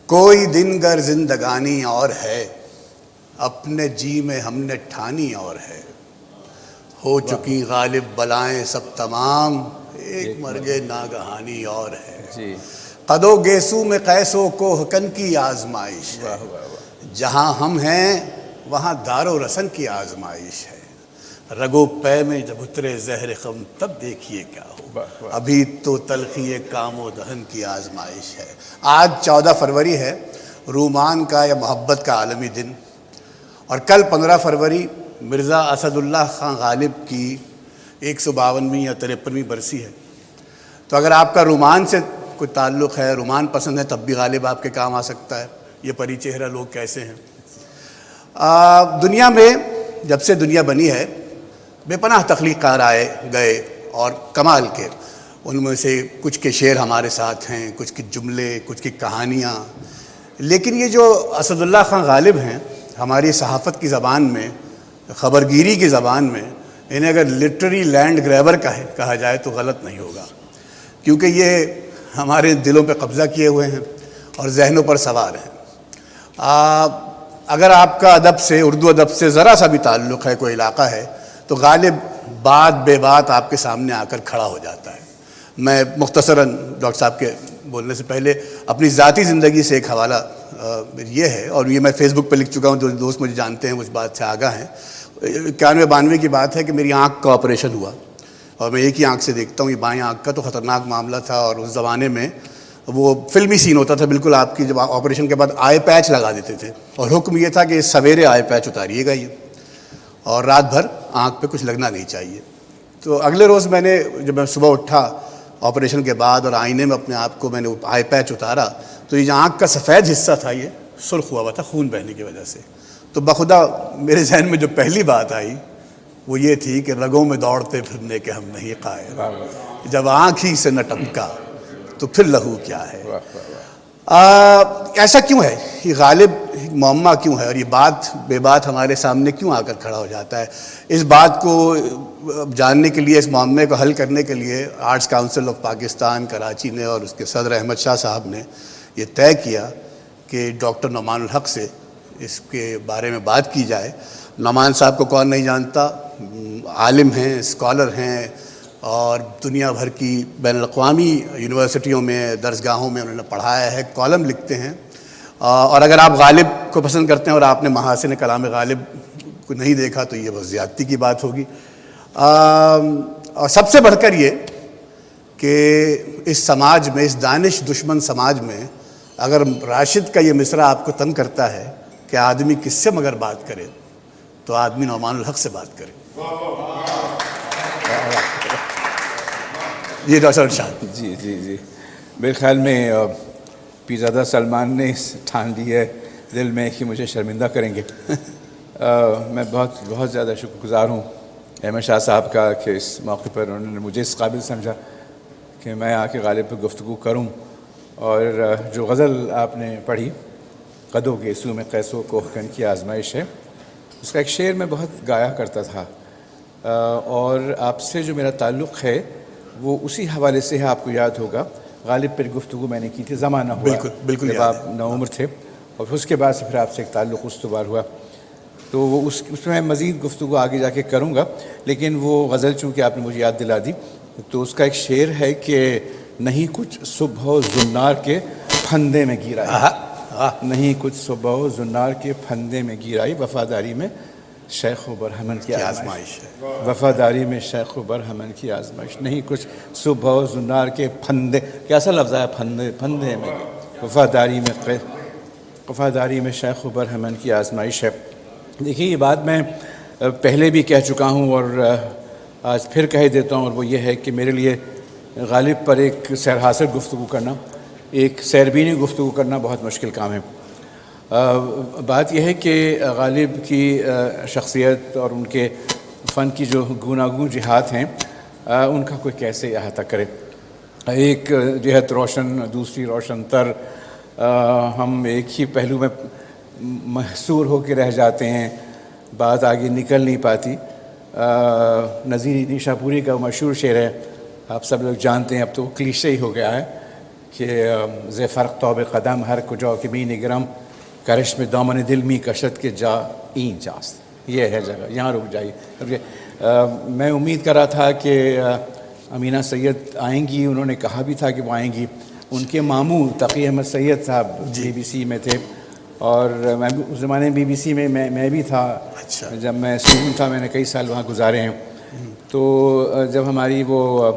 کوئی دن گر زندگانی اور ہے، اپنے جی میں ہم نے ٹھانی اور ہے۔ ہو چکی غالب بلائیں سب تمام، ایک مرگ ناگہانی اور ہے۔ جی قد و گیسو میں قیس و کوہکن کی آزمائش ہے، جہاں ہم ہیں وہاں دار و رسن کی آزمائش ہے۔ رگو پے میں جب اترے زہر غم تب دیکھیے کیا ہو، ابھی تو تلخی کام و دہن کی آزمائش ہے۔ آج 14 فروری ہے، رومان کا یا محبت کا عالمی دن، اور کل 15 فروری مرزا اسد اللہ خان غالب کی 152ویں یا 53ویں برسی ہے۔ تو اگر آپ کا رومان سے کوئی تعلق ہے، رومان پسند ہے، تب بھی غالب آپ کے کام آ سکتا ہے۔ یہ پری چہرہ لوگ کیسے ہیں؟ دنیا میں جب سے دنیا بنی ہے بے پناہ تخلیق کار آئے گئے اور کمال کے، ان میں سے کچھ کے شعر ہمارے ساتھ ہیں، کچھ کے جملے، کچھ کی کہانیاں، لیکن یہ جو اسد اللہ خان غالب ہیں، ہماری صحافت کی زبان میں، خبرگیری کی زبان میں، انہیں اگر لٹری لینڈ گریبر کہا جائے تو غلط نہیں ہوگا، کیونکہ یہ ہمارے دلوں پہ قبضہ کیے ہوئے ہیں اور ذہنوں پر سوار ہیں۔ اگر آپ کا ادب سے، اردو ادب سے ذرا سا بھی تعلق ہے، کوئی علاقہ ہے، تو غالب بات بے بات آپ کے سامنے آ کر کھڑا ہو جاتا ہے۔ میں مختصراً ڈاکٹر صاحب کے بولنے سے پہلے اپنی ذاتی زندگی سے ایک حوالہ یہ ہے، اور یہ میں فیس بک پہ لکھ چکا ہوں، جو دوست مجھے جانتے ہیں اس بات سے آگاہ ہیں۔ 91-92 کی بات ہے کہ میری آنکھ کا آپریشن ہوا، اور میں ایک ہی آنکھ سے دیکھتا ہوں۔ یہ بائیں آنکھ کا تو خطرناک معاملہ تھا، اور اس زمانے میں وہ فلمی سین ہوتا تھا بالکل، آپ کی جب آپریشن کے بعد آئی پیچ لگا دیتے تھے، اور حکم یہ تھا کہ سویرے آئی پیچ اتاریے گا یہ، اور رات بھر آنکھ پہ کچھ لگنا نہیں چاہیے۔ تو اگلے روز جب میں صبح اٹھا آپریشن کے بعد اور آئینے میں اپنے آپ کو میں نے آئی پیچ اتارا، تو یہ جو آنکھ کا سفید حصہ تھا یہ سرخ ہوا تھا خون بہنے کی وجہ سے۔ تو بخدا میرے ذہن میں جو پہلی بات آئی وہ یہ تھی کہ رگوں میں دوڑتے پھرنے کے ہم نہیں قائل، جب آنکھ ہی سے نہ ٹپکا تو پھر لہو کیا ہے۔ ایسا کیوں ہے؟ یہ غالب معمہ کیوں ہے، اور یہ بات بے بات ہمارے سامنے کیوں آ کر کھڑا ہو جاتا ہے؟ اس بات کو جاننے کے لیے، اس معاملے کو حل کرنے کے لیے arts council of Pakistan Karachi نے اور اس کے صدر احمد شاہ صاحب نے یہ طے کیا کہ ڈاکٹر نعمان الحق سے اس کے بارے میں بات کی جائے۔ نعمان صاحب کو کون نہیں جانتا، عالم ہیں، اسکالر ہیں، اور دنیا بھر کی بین الاقوامی یونیورسٹیوں میں، درسگاہوں میں انہوں نے پڑھایا ہے، کالم لکھتے ہیں۔ اور اگر آپ غالب کو پسند کرتے ہیں اور آپ نے محاسن کلام غالب کو نہیں دیکھا تو یہ بہت زیادتی کی بات ہوگی۔ اور سب سے بڑھ کر یہ کہ اس سماج میں، اس دانش دشمن سماج میں، اگر راشد کا یہ مصرع آپ کو تنگ کرتا ہے کہ آدمی کس سے مگر بات کرے، تو آدمی نعمان الحق سے بات کرے۔ جی ڈاکٹر ارشاد۔ جی میرے خیال میں پیرزادہ سلمان نے ٹھان لی ہے دل میں کہ مجھے شرمندہ کریں گے۔ میں بہت زیادہ شکر گزار ہوں احمد شاہ صاحب کا کہ اس موقع پر انہوں نے مجھے اس قابل سمجھا کہ میں آ کے غالب پہ گفتگو کروں۔ اور جو غزل آپ نے پڑھی، قد و گیسو میں قیس و کوہکن کی آزمائش ہے، اس کا ایک شعر میں بہت گایا کرتا تھا، اور آپ سے جو میرا تعلق ہے وہ اسی حوالے سے ہے۔ آپ کو یاد ہوگا غالب پر گفتگو میں نے کی تھی، زمانہ ہوا بالکل جب آپ نوعمر تھے، اور اس کے بعد سے پھر آپ سے ایک تعلق استوار ہوا، تو وہ اس میں مزید گفتگو آگے جا کے کروں گا۔ لیکن وہ غزل چونکہ آپ نے مجھے یاد دلا دی، تو اس کا ایک شعر ہے کہ نہیں کچھ صبح و زنار کے پھندے میں گیر آئی، نہیں کچھ صبح و زنار کے پھندے میں گیر آئی، وفاداری میں شیخ و برہمن کی آزمائش ہے، وفاداری میں شیخ و برہمن کی آزمائش، نہیں کچھ صبح و زنار کے پھندے، کیسا لفظ ہے پھندے میں، وفاداری میں شیخ و برہمن کی آزمائش ہے۔ دیکھیے یہ بات میں پہلے بھی کہہ چکا ہوں اور آج پھر کہہ دیتا ہوں، اور وہ یہ ہے کہ میرے لیے غالب پر ایک سیر حاصل گفتگو کرنا، ایک سیربینی گفتگو کرنا بہت مشکل کام ہے۔ بات یہ ہے کہ غالب کی شخصیت اور ان کے فن کی جو گوناگون جہات ہیں، ان کا کوئی کیسے احاطہ کرے۔ ایک جہت روشن، دوسری روشن تر، ہم ایک ہی پہلو میں محصور ہو کے رہ جاتے ہیں، بات آگے نکل نہیں پاتی۔ نظیر نیشا پوری کا مشہور شعر ہے، آپ سب لوگ جانتے ہیں، اب تو کلیشے ہی ہو گیا ہے کہ ز فرق توب قدم ہر کجا کہ بین گرم کرش میں دامن دل می کشت کے جا این جاست. یہ ہے جگہ، یہاں رک جائیے. میں امید کر رہا تھا کہ امینہ سید آئیں گی، انہوں نے کہا بھی تھا کہ وہ آئیں گی. ان کے ماموں تقی احمد سید صاحب BBC میں تھے، اور میں بھی اس زمانے میں BBC میں بھی تھا. جب میں اسٹوڈنٹ تھا میں نے کئی سال وہاں گزارے ہیں. تو جب ہماری وہ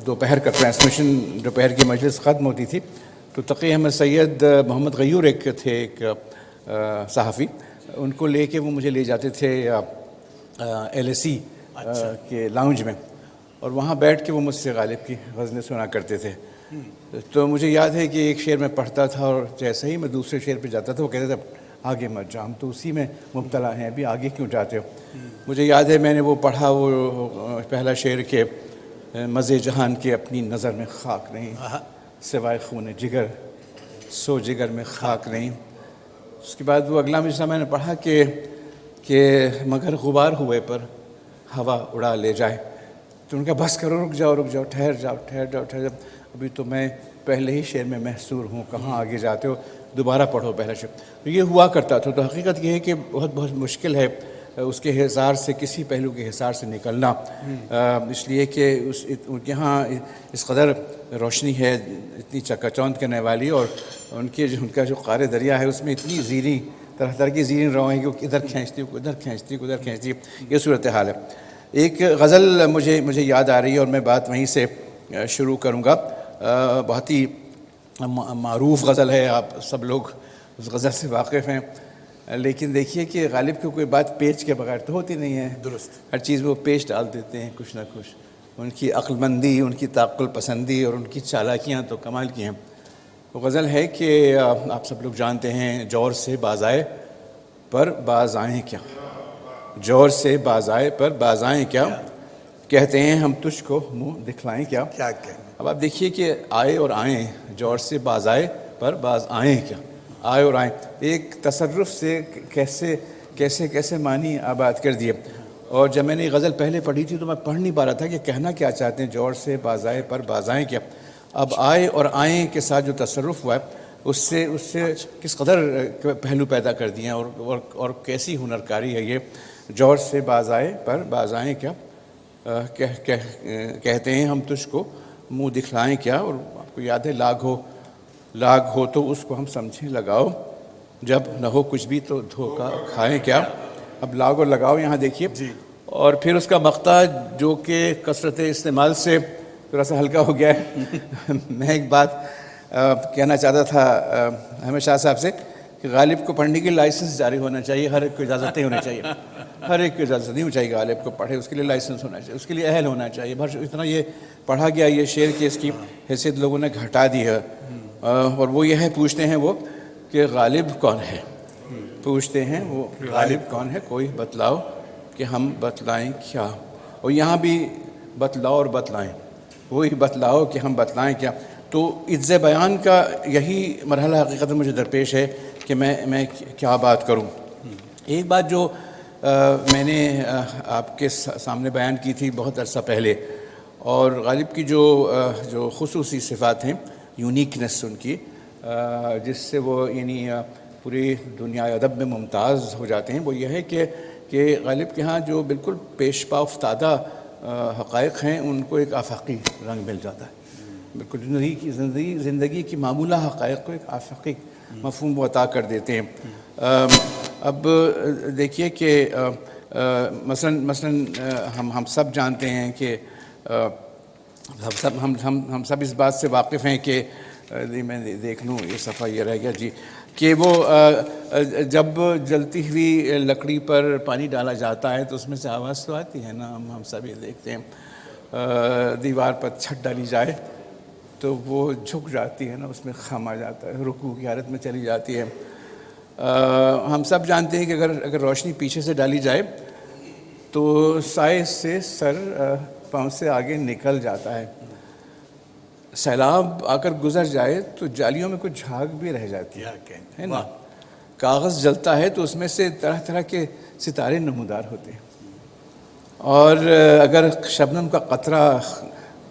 دوپہر کا ٹرانسمیشن، دوپہر کی مجلس ختم ہوتی تھی، تو تقی احمد سید، محمد غیور ایک تھے، ایک صحافی، ان کو لے کے وہ مجھے لے جاتے تھے LSE کے لاؤنج میں، اور وہاں بیٹھ کے وہ مجھ سے غالب کی غزلیں سنا کرتے تھے. تو مجھے یاد ہے کہ ایک شعر میں پڑھتا تھا، اور جیسے ہی میں دوسرے شعر پہ جاتا تھا وہ کہتے تھے آگے مت جاؤ، ہم تو اسی میں مبتلا ہیں، ابھی آگے کیوں جاتے ہو. مجھے یاد ہے میں نے وہ پڑھا، وہ پہلا شعر کہ مزے جہان کے اپنی نظر میں خاک نہیں، سوائے خون جگر سو جگر میں خاک نہیں. اس کے بعد وہ اگلا مصرع میں نے پڑھا کہ مگر غبار ہوئے پر ہوا اڑا لے جائے. تو ان کا بس کرو، رک جاؤ، ٹھہر جاؤ. ابھی تو میں پہلے ہی شعر میں محصور ہوں، کہاں آگے جاتے ہو، دوبارہ پڑھو پہلا شعر. تو یہ ہوا کرتا تھا. تو حقیقت یہ ہے کہ بہت مشکل ہے اس کے حصار سے، کسی پہلو کے حصار سے نکلنا، اس لیے کہ یہاں اس قدر روشنی ہے، اتنی چکا چوند کرنے والی، اور ان کا جو قار دریا ہے اس میں اتنی زیریں، طرح کی زیریں روئیں کہ وہ ادھر کھینچتی، یہ صورتحال ہے. ایک غزل مجھے یاد آ رہی ہے، اور میں بات وہیں سے شروع کروں گا. بہت ہی معروف غزل ہے، آپ سب لوگ اس غزل سے واقف ہیں، لیکن دیکھیے کہ غالب کی کوئی بات پیچ کے بغیر تو ہوتی نہیں ہے. درست. ہر چیز وہ پیچ ڈال دیتے ہیں کچھ نہ کچھ. ان کی عقل مندی، ان کی تعقل پسندی اور ان کی چالاکیاں تو کمال کی ہیں. وہ غزل ہے کہ آپ سب لوگ جانتے ہیں، جور سے باز آئے پر باز آئیں کیا، جور سے باز آئے پر باز آئیں کیا، کہتے ہیں ہم تجھ کو منہ دکھلائیں کیا. اب آپ دیکھیے کہ آئے اور آئیں، جور سے باز آئے پر باز آئیں کیا، آئے اور آئیں، ایک تصرف سے کیسے معنی آباد کر دیے. اور جب میں نے یہ غزل پہلے پڑھی تھی تو میں پڑھ نہیں پا رہا تھا کہ کہنا کیا چاہتے ہیں، جور سے باز آئے پر باز آئیں کیا. اب آئے اور آئیں کے ساتھ جو تصرف ہوا ہے اس سے کس قدر پہلو پیدا کر دیے ہیں، اور کیسی ہنر کاری ہے یہ. جور سے باز آئے پر باز آئیں کیا، کہتے ہیں ہم تجھ کو منہ دکھلائیں کیا. اور آپ کو یاد ہے لاگ ہو تو اس کو ہم سمجھیں لگاؤ، جب نہ ہو کچھ بھی تو دھوکہ کھائیں کیا. اب لاگ اور لگاؤ یہاں دیکھیے، اور پھر اس کا مقطع جو کہ کثرت استعمال سے تھوڑا سا ہلکا ہو گیا ہے. میں ایک بات کہنا چاہتا تھا احمد شاہ صاحب سے کہ غالب کو پڑھنے کی لائسنس جاری ہونا چاہیے، ہر ایک کو اجازت نہیں ہونی چاہیے، ہر ایک کو اجازت نہیں ہونی چاہیے غالب کو پڑھے، اس کے لیے لائسنس ہونا چاہیے، اس کے لیے اہل ہونا چاہیے. اتنا یہ پڑھا گیا یہ شعر کہ اس کی حیثیت لوگوں نے گھٹا دی ہے. اور وہ یہ ہے، پوچھتے ہیں وہ کہ غالب کون ہے، پوچھتے ہیں وہ غالب کون ہے، کوئی بتلاؤ کہ ہم بتلائیں کیا. اور یہاں بھی بتلاؤ اور بتلائیں، وہی بتلاؤ کہ ہم بتلائیں کیا. تو عجز بیان کا یہی مرحلہ حقیقت مجھے درپیش ہے کہ میں کیا بات کروں. ایک بات جو میں نے آپ کے سامنے بیان کی تھی بہت عرصہ پہلے، اور غالب کی جو خصوصی صفات ہیں، یونیکنس ان کی، جس سے وہ یعنی پوری دنیا ادب میں ممتاز ہو جاتے ہیں، وہ یہ ہے کہ غالب کے ہاں جو بالکل پیش پا افتادہ حقائق ہیں ان کو ایک آفاقی رنگ مل جاتا ہے. بالکل زندگی کی معمولہ حقائق کو ایک آفاقی مفہوم عطا کر دیتے ہیں. اب دیکھیے کہ مثلاً ہم سب جانتے ہیں کہ ہم سب اس بات سے واقف ہیں کہ میں دیکھ لوں یہ صفحہ یہ رہ گیا جی، کہ وہ جب جلتی ہوئی لکڑی پر پانی ڈالا جاتا ہے تو اس میں سے آواز تو آتی ہے نا، ہم سب یہ دیکھتے ہیں. دیوار پر چھت ڈالی جائے تو وہ جھک جاتی ہے نا، اس میں خم آ جاتا ہے، رکوع کی حالت میں چلی جاتی ہے. ہم سب جانتے ہیں کہ اگر روشنی پیچھے سے ڈالی جائے تو سائے سے سر پاؤں سے آگے نکل جاتا ہے. سیلاب آ کر گزر جائے تو جالیوں میں کچھ جھاگ بھی رہ جاتی ہے نا. کاغذ جلتا ہے تو اس میں سے طرح طرح کے ستارے نمودار ہوتے ہیں. اور اگر شبنم کا قطرہ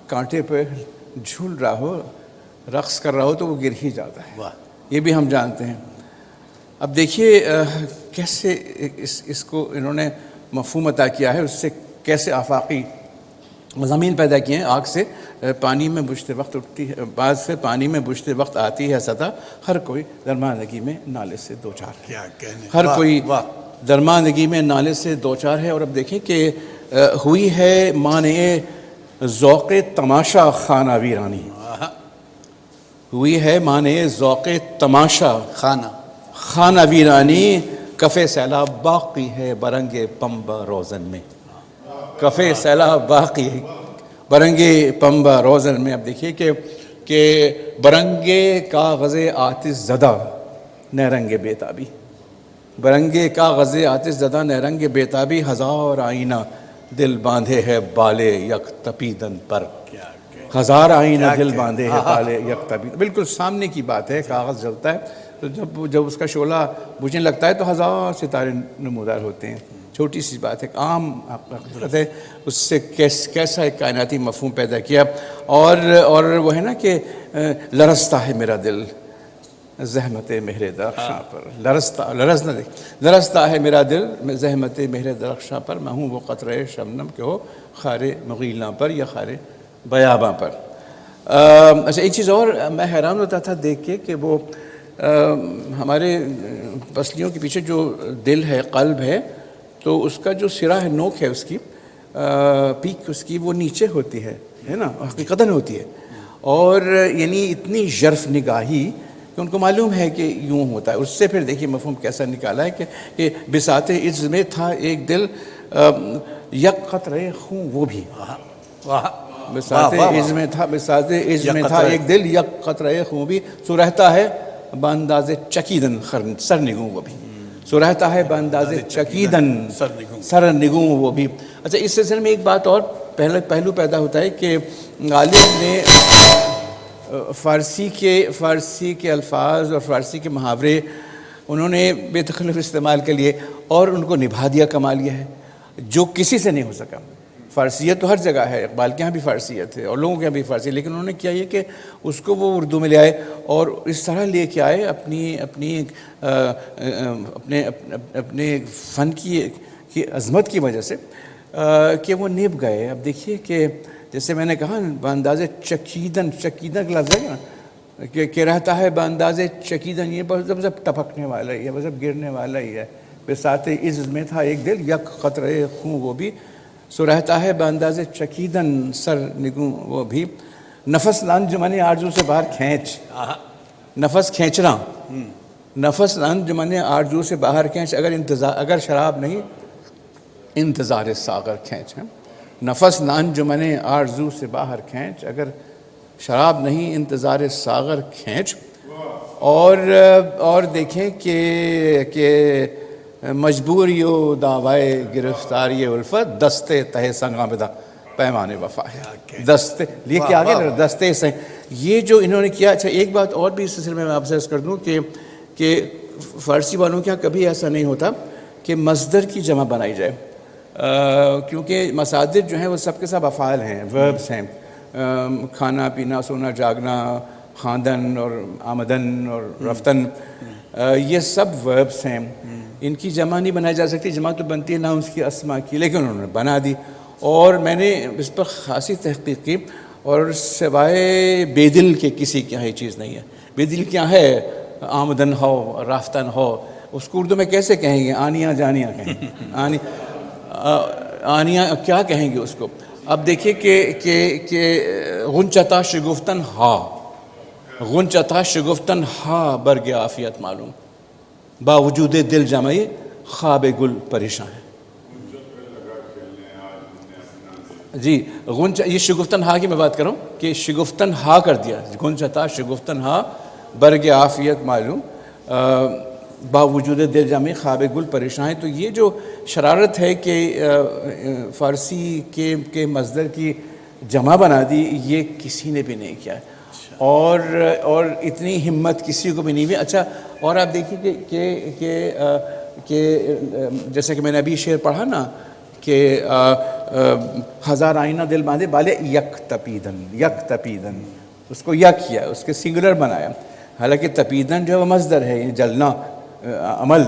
کانٹے پہ جھول رہا ہو رقص کر رہا ہو تو وہ گر ہی جاتا ہے، واہ، یہ بھی ہم جانتے ہیں۔ اب دیکھیے کیسے اس کو انہوں نے مفہوم عطا کیا ہے، اس سے کیسے آفاقی مضامین پیدا کیے ہیں۔ آگ سے پانی میں بجھتے وقت اٹھتی ہے، بعد سے پانی میں بجھتے وقت آتی ہے سطح، ہر کوئی درماندگی میں نالے سے دو چار ہے، کیا کہنے، ہر واہ، کوئی واہ، درماندگی میں نالے سے دو چار ہے۔ اور اب دیکھیں کہ ہوئی ہے مانع ذوق تماشا خانہ ویرانی، ہوئی ہے مانع ذوق تماشا خانہ ویرانی، کفِ سیلاب باقی ہے برنگ پنبہ روزن میں، کفِ سیلاب باقی ہے برنگ پنبہ روزن میں۔ اب دیکھیے کہ برنگ کاغذ آتش زدہ نیرنگ بیتابی، برنگ کاغذ آتش زدہ نیرنگ بیتابی، ہزار آئینہ دل باندھے ہے بالے یک تپیدن پر، ہزار آئینہ دل باندھے ہے بالے یک تپیدن۔ بالکل سامنے کی بات ہے، کاغذ جلتا ہے تو جب اس کا شعلہ بجھنے لگتا ہے تو ہزار ستارے نمودار ہوتے ہیں، چھوٹی سی بات ہے، عام حقیقت ہے، اس سے کیسا ایک کائناتی مفہوم پیدا کیا۔ اور وہ ہے نا کہ لرزتا ہے میرا دل زحمت مہر درخشاں پر، لرزتا ہے میرا دل زحمت مہر درخشاں پر، میں ہوں وہ قطرہ شبنم کہ ہو خار مغیلاں پر یا خار بیاباں پر۔ اچھا ایک چیز اور میں حیران ہوتا تھا دیکھ کے کہ وہ ہمارے پسلیوں کے پیچھے جو دل ہے، قلب ہے، تو اس کا جو سرا ہے، نوک ہے اس کی، پیک اس کی وہ نیچے ہوتی ہے نا، حقیقتاً ہوتی ہے، اور یعنی اتنی ژرف نگاہی کہ ان کو معلوم ہے کہ یوں ہوتا ہے۔ اس سے پھر دیکھیے مفہوم کیسا نکالا ہے کہ بساط عز میں تھا ایک دل یک قطرہ خون وہ بھی، بساط عز میں تھا ایک دل یک قطرہ خون بھی، سو رہتا ہے بانداز چکیدن سر نگوں وہ بھی، سو رہتا ہے بانداز چکیدن سر نگوں وہ بھی۔ اچھا اس سلسلے میں ایک بات اور پہلو پیدا ہوتا ہے کہ غالب نے فارسی کے الفاظ اور فارسی کے محاورے انہوں نے بے تکلف استعمال کے لیے اور ان کو نبھا دیا، کمال یہ ہے جو کسی سے نہیں ہو سکا۔ فارسیت تو ہر جگہ ہے، اقبال کے یہاں بھی فارسیت ہے اور لوگوں کے یہاں بھی فارسی، لیکن انہوں نے کیا یہ کہ اس کو وہ اردو میں لے آئے اور اس طرح لے کے آئے اپنے فن کی عظمت کی وجہ سے کہ وہ نبھ گئے۔ اب دیکھیے کہ جیسے میں نے کہا بانداز چکیدن کا لفظ ہے نا کہ رہتا ہے بانداز چکیدن، یہ بس جب ٹپکنے والا ہی ہے، بس جب گرنے والا ہی ہے۔ بساط عز میں تھا ایک دل یک قطرہ خون وہ بھی، سو رہتا ہے بانداز چکیدن سر نگوں وہ بھی، نفس انجمن آرزو سے باہر کھینچ، نفس کھینچنا، نفس انجمن آرزو سے باہر کھینچ، اگر شراب نہیں انتظار ساغر کھینچ ہے، نفس انجمن آرزو سے باہر کھینچ، اگر شراب نہیں انتظار ساغر کھینچ۔ اور دیکھیں کہ مجبوری و دعوائے گرفتاری الفت دستے تہ سنگ آمدہ پیمان وفا ہے، دستے لے کے آگے دستے سے یہ جو انہوں نے کیا۔ اچھا ایک بات اور بھی اس سلسلے میں آپ سے عرض کر دوں کہ فارسی والوں کے یہاں کبھی ایسا نہیں ہوتا کہ مصدر کی جمع بنائی جائے، کیونکہ مصادر جو ہیں وہ سب کے سب افعال ہیں، وربس ہیں، کھانا پینا سونا جاگنا، خواندن اور آمدن اور رفتن، یہ سب وربس ہیں، ان کی جمع نہیں بنائی جا سکتی، جمع تو بنتی ہے ناؤنس کی اسما کی، لیکن انہوں نے بنا دی۔ اور میں نے اس پر خاصی تحقیق کی اور سوائے بے دل کے کسی کے یہاں یہ چیز نہیں ہے۔ بے دل کیا ہے؟ آمدن ہو، رافتن ہو، اس کو اردو میں کیسے کہیں گے؟ آنیاں جانیاں کہیں گے، آنیاں کیا کہیں گے اس کو؟ اب دیکھیے کہ غنچتا شگفتن ہا، غنچتا شگفتن ہا برگ عافیت معلوم، باوجود دل جمعی خواب گل پریشان ہے۔ جی یہ شگفتن ہا کی میں بات کروں کہ شگفتن ہا کر دیا، غنچتا شگفتن ہا برگ عافیت معلوم، باوجود دل جمعی خواب گل پریشان ہے۔ تو یہ جو شرارت ہے کہ فارسی کے مصدر کی جمع بنا دی، یہ کسی نے بھی نہیں کیا، اور اتنی ہمت کسی کو بھی نہیں ہوئی۔ اچھا اور آپ دیکھیے کہ جیسے کہ میں نے ابھی شعر پڑھا نا کہ ہزار آئینہ دل باندھے بالے یک تپیدن، یک تپیدن، اس کو یک کیا، اس کے سنگولر بنایا. حالانکہ تپیدن جو ہے وہ مصدر ہے، یہ جلنا عمل،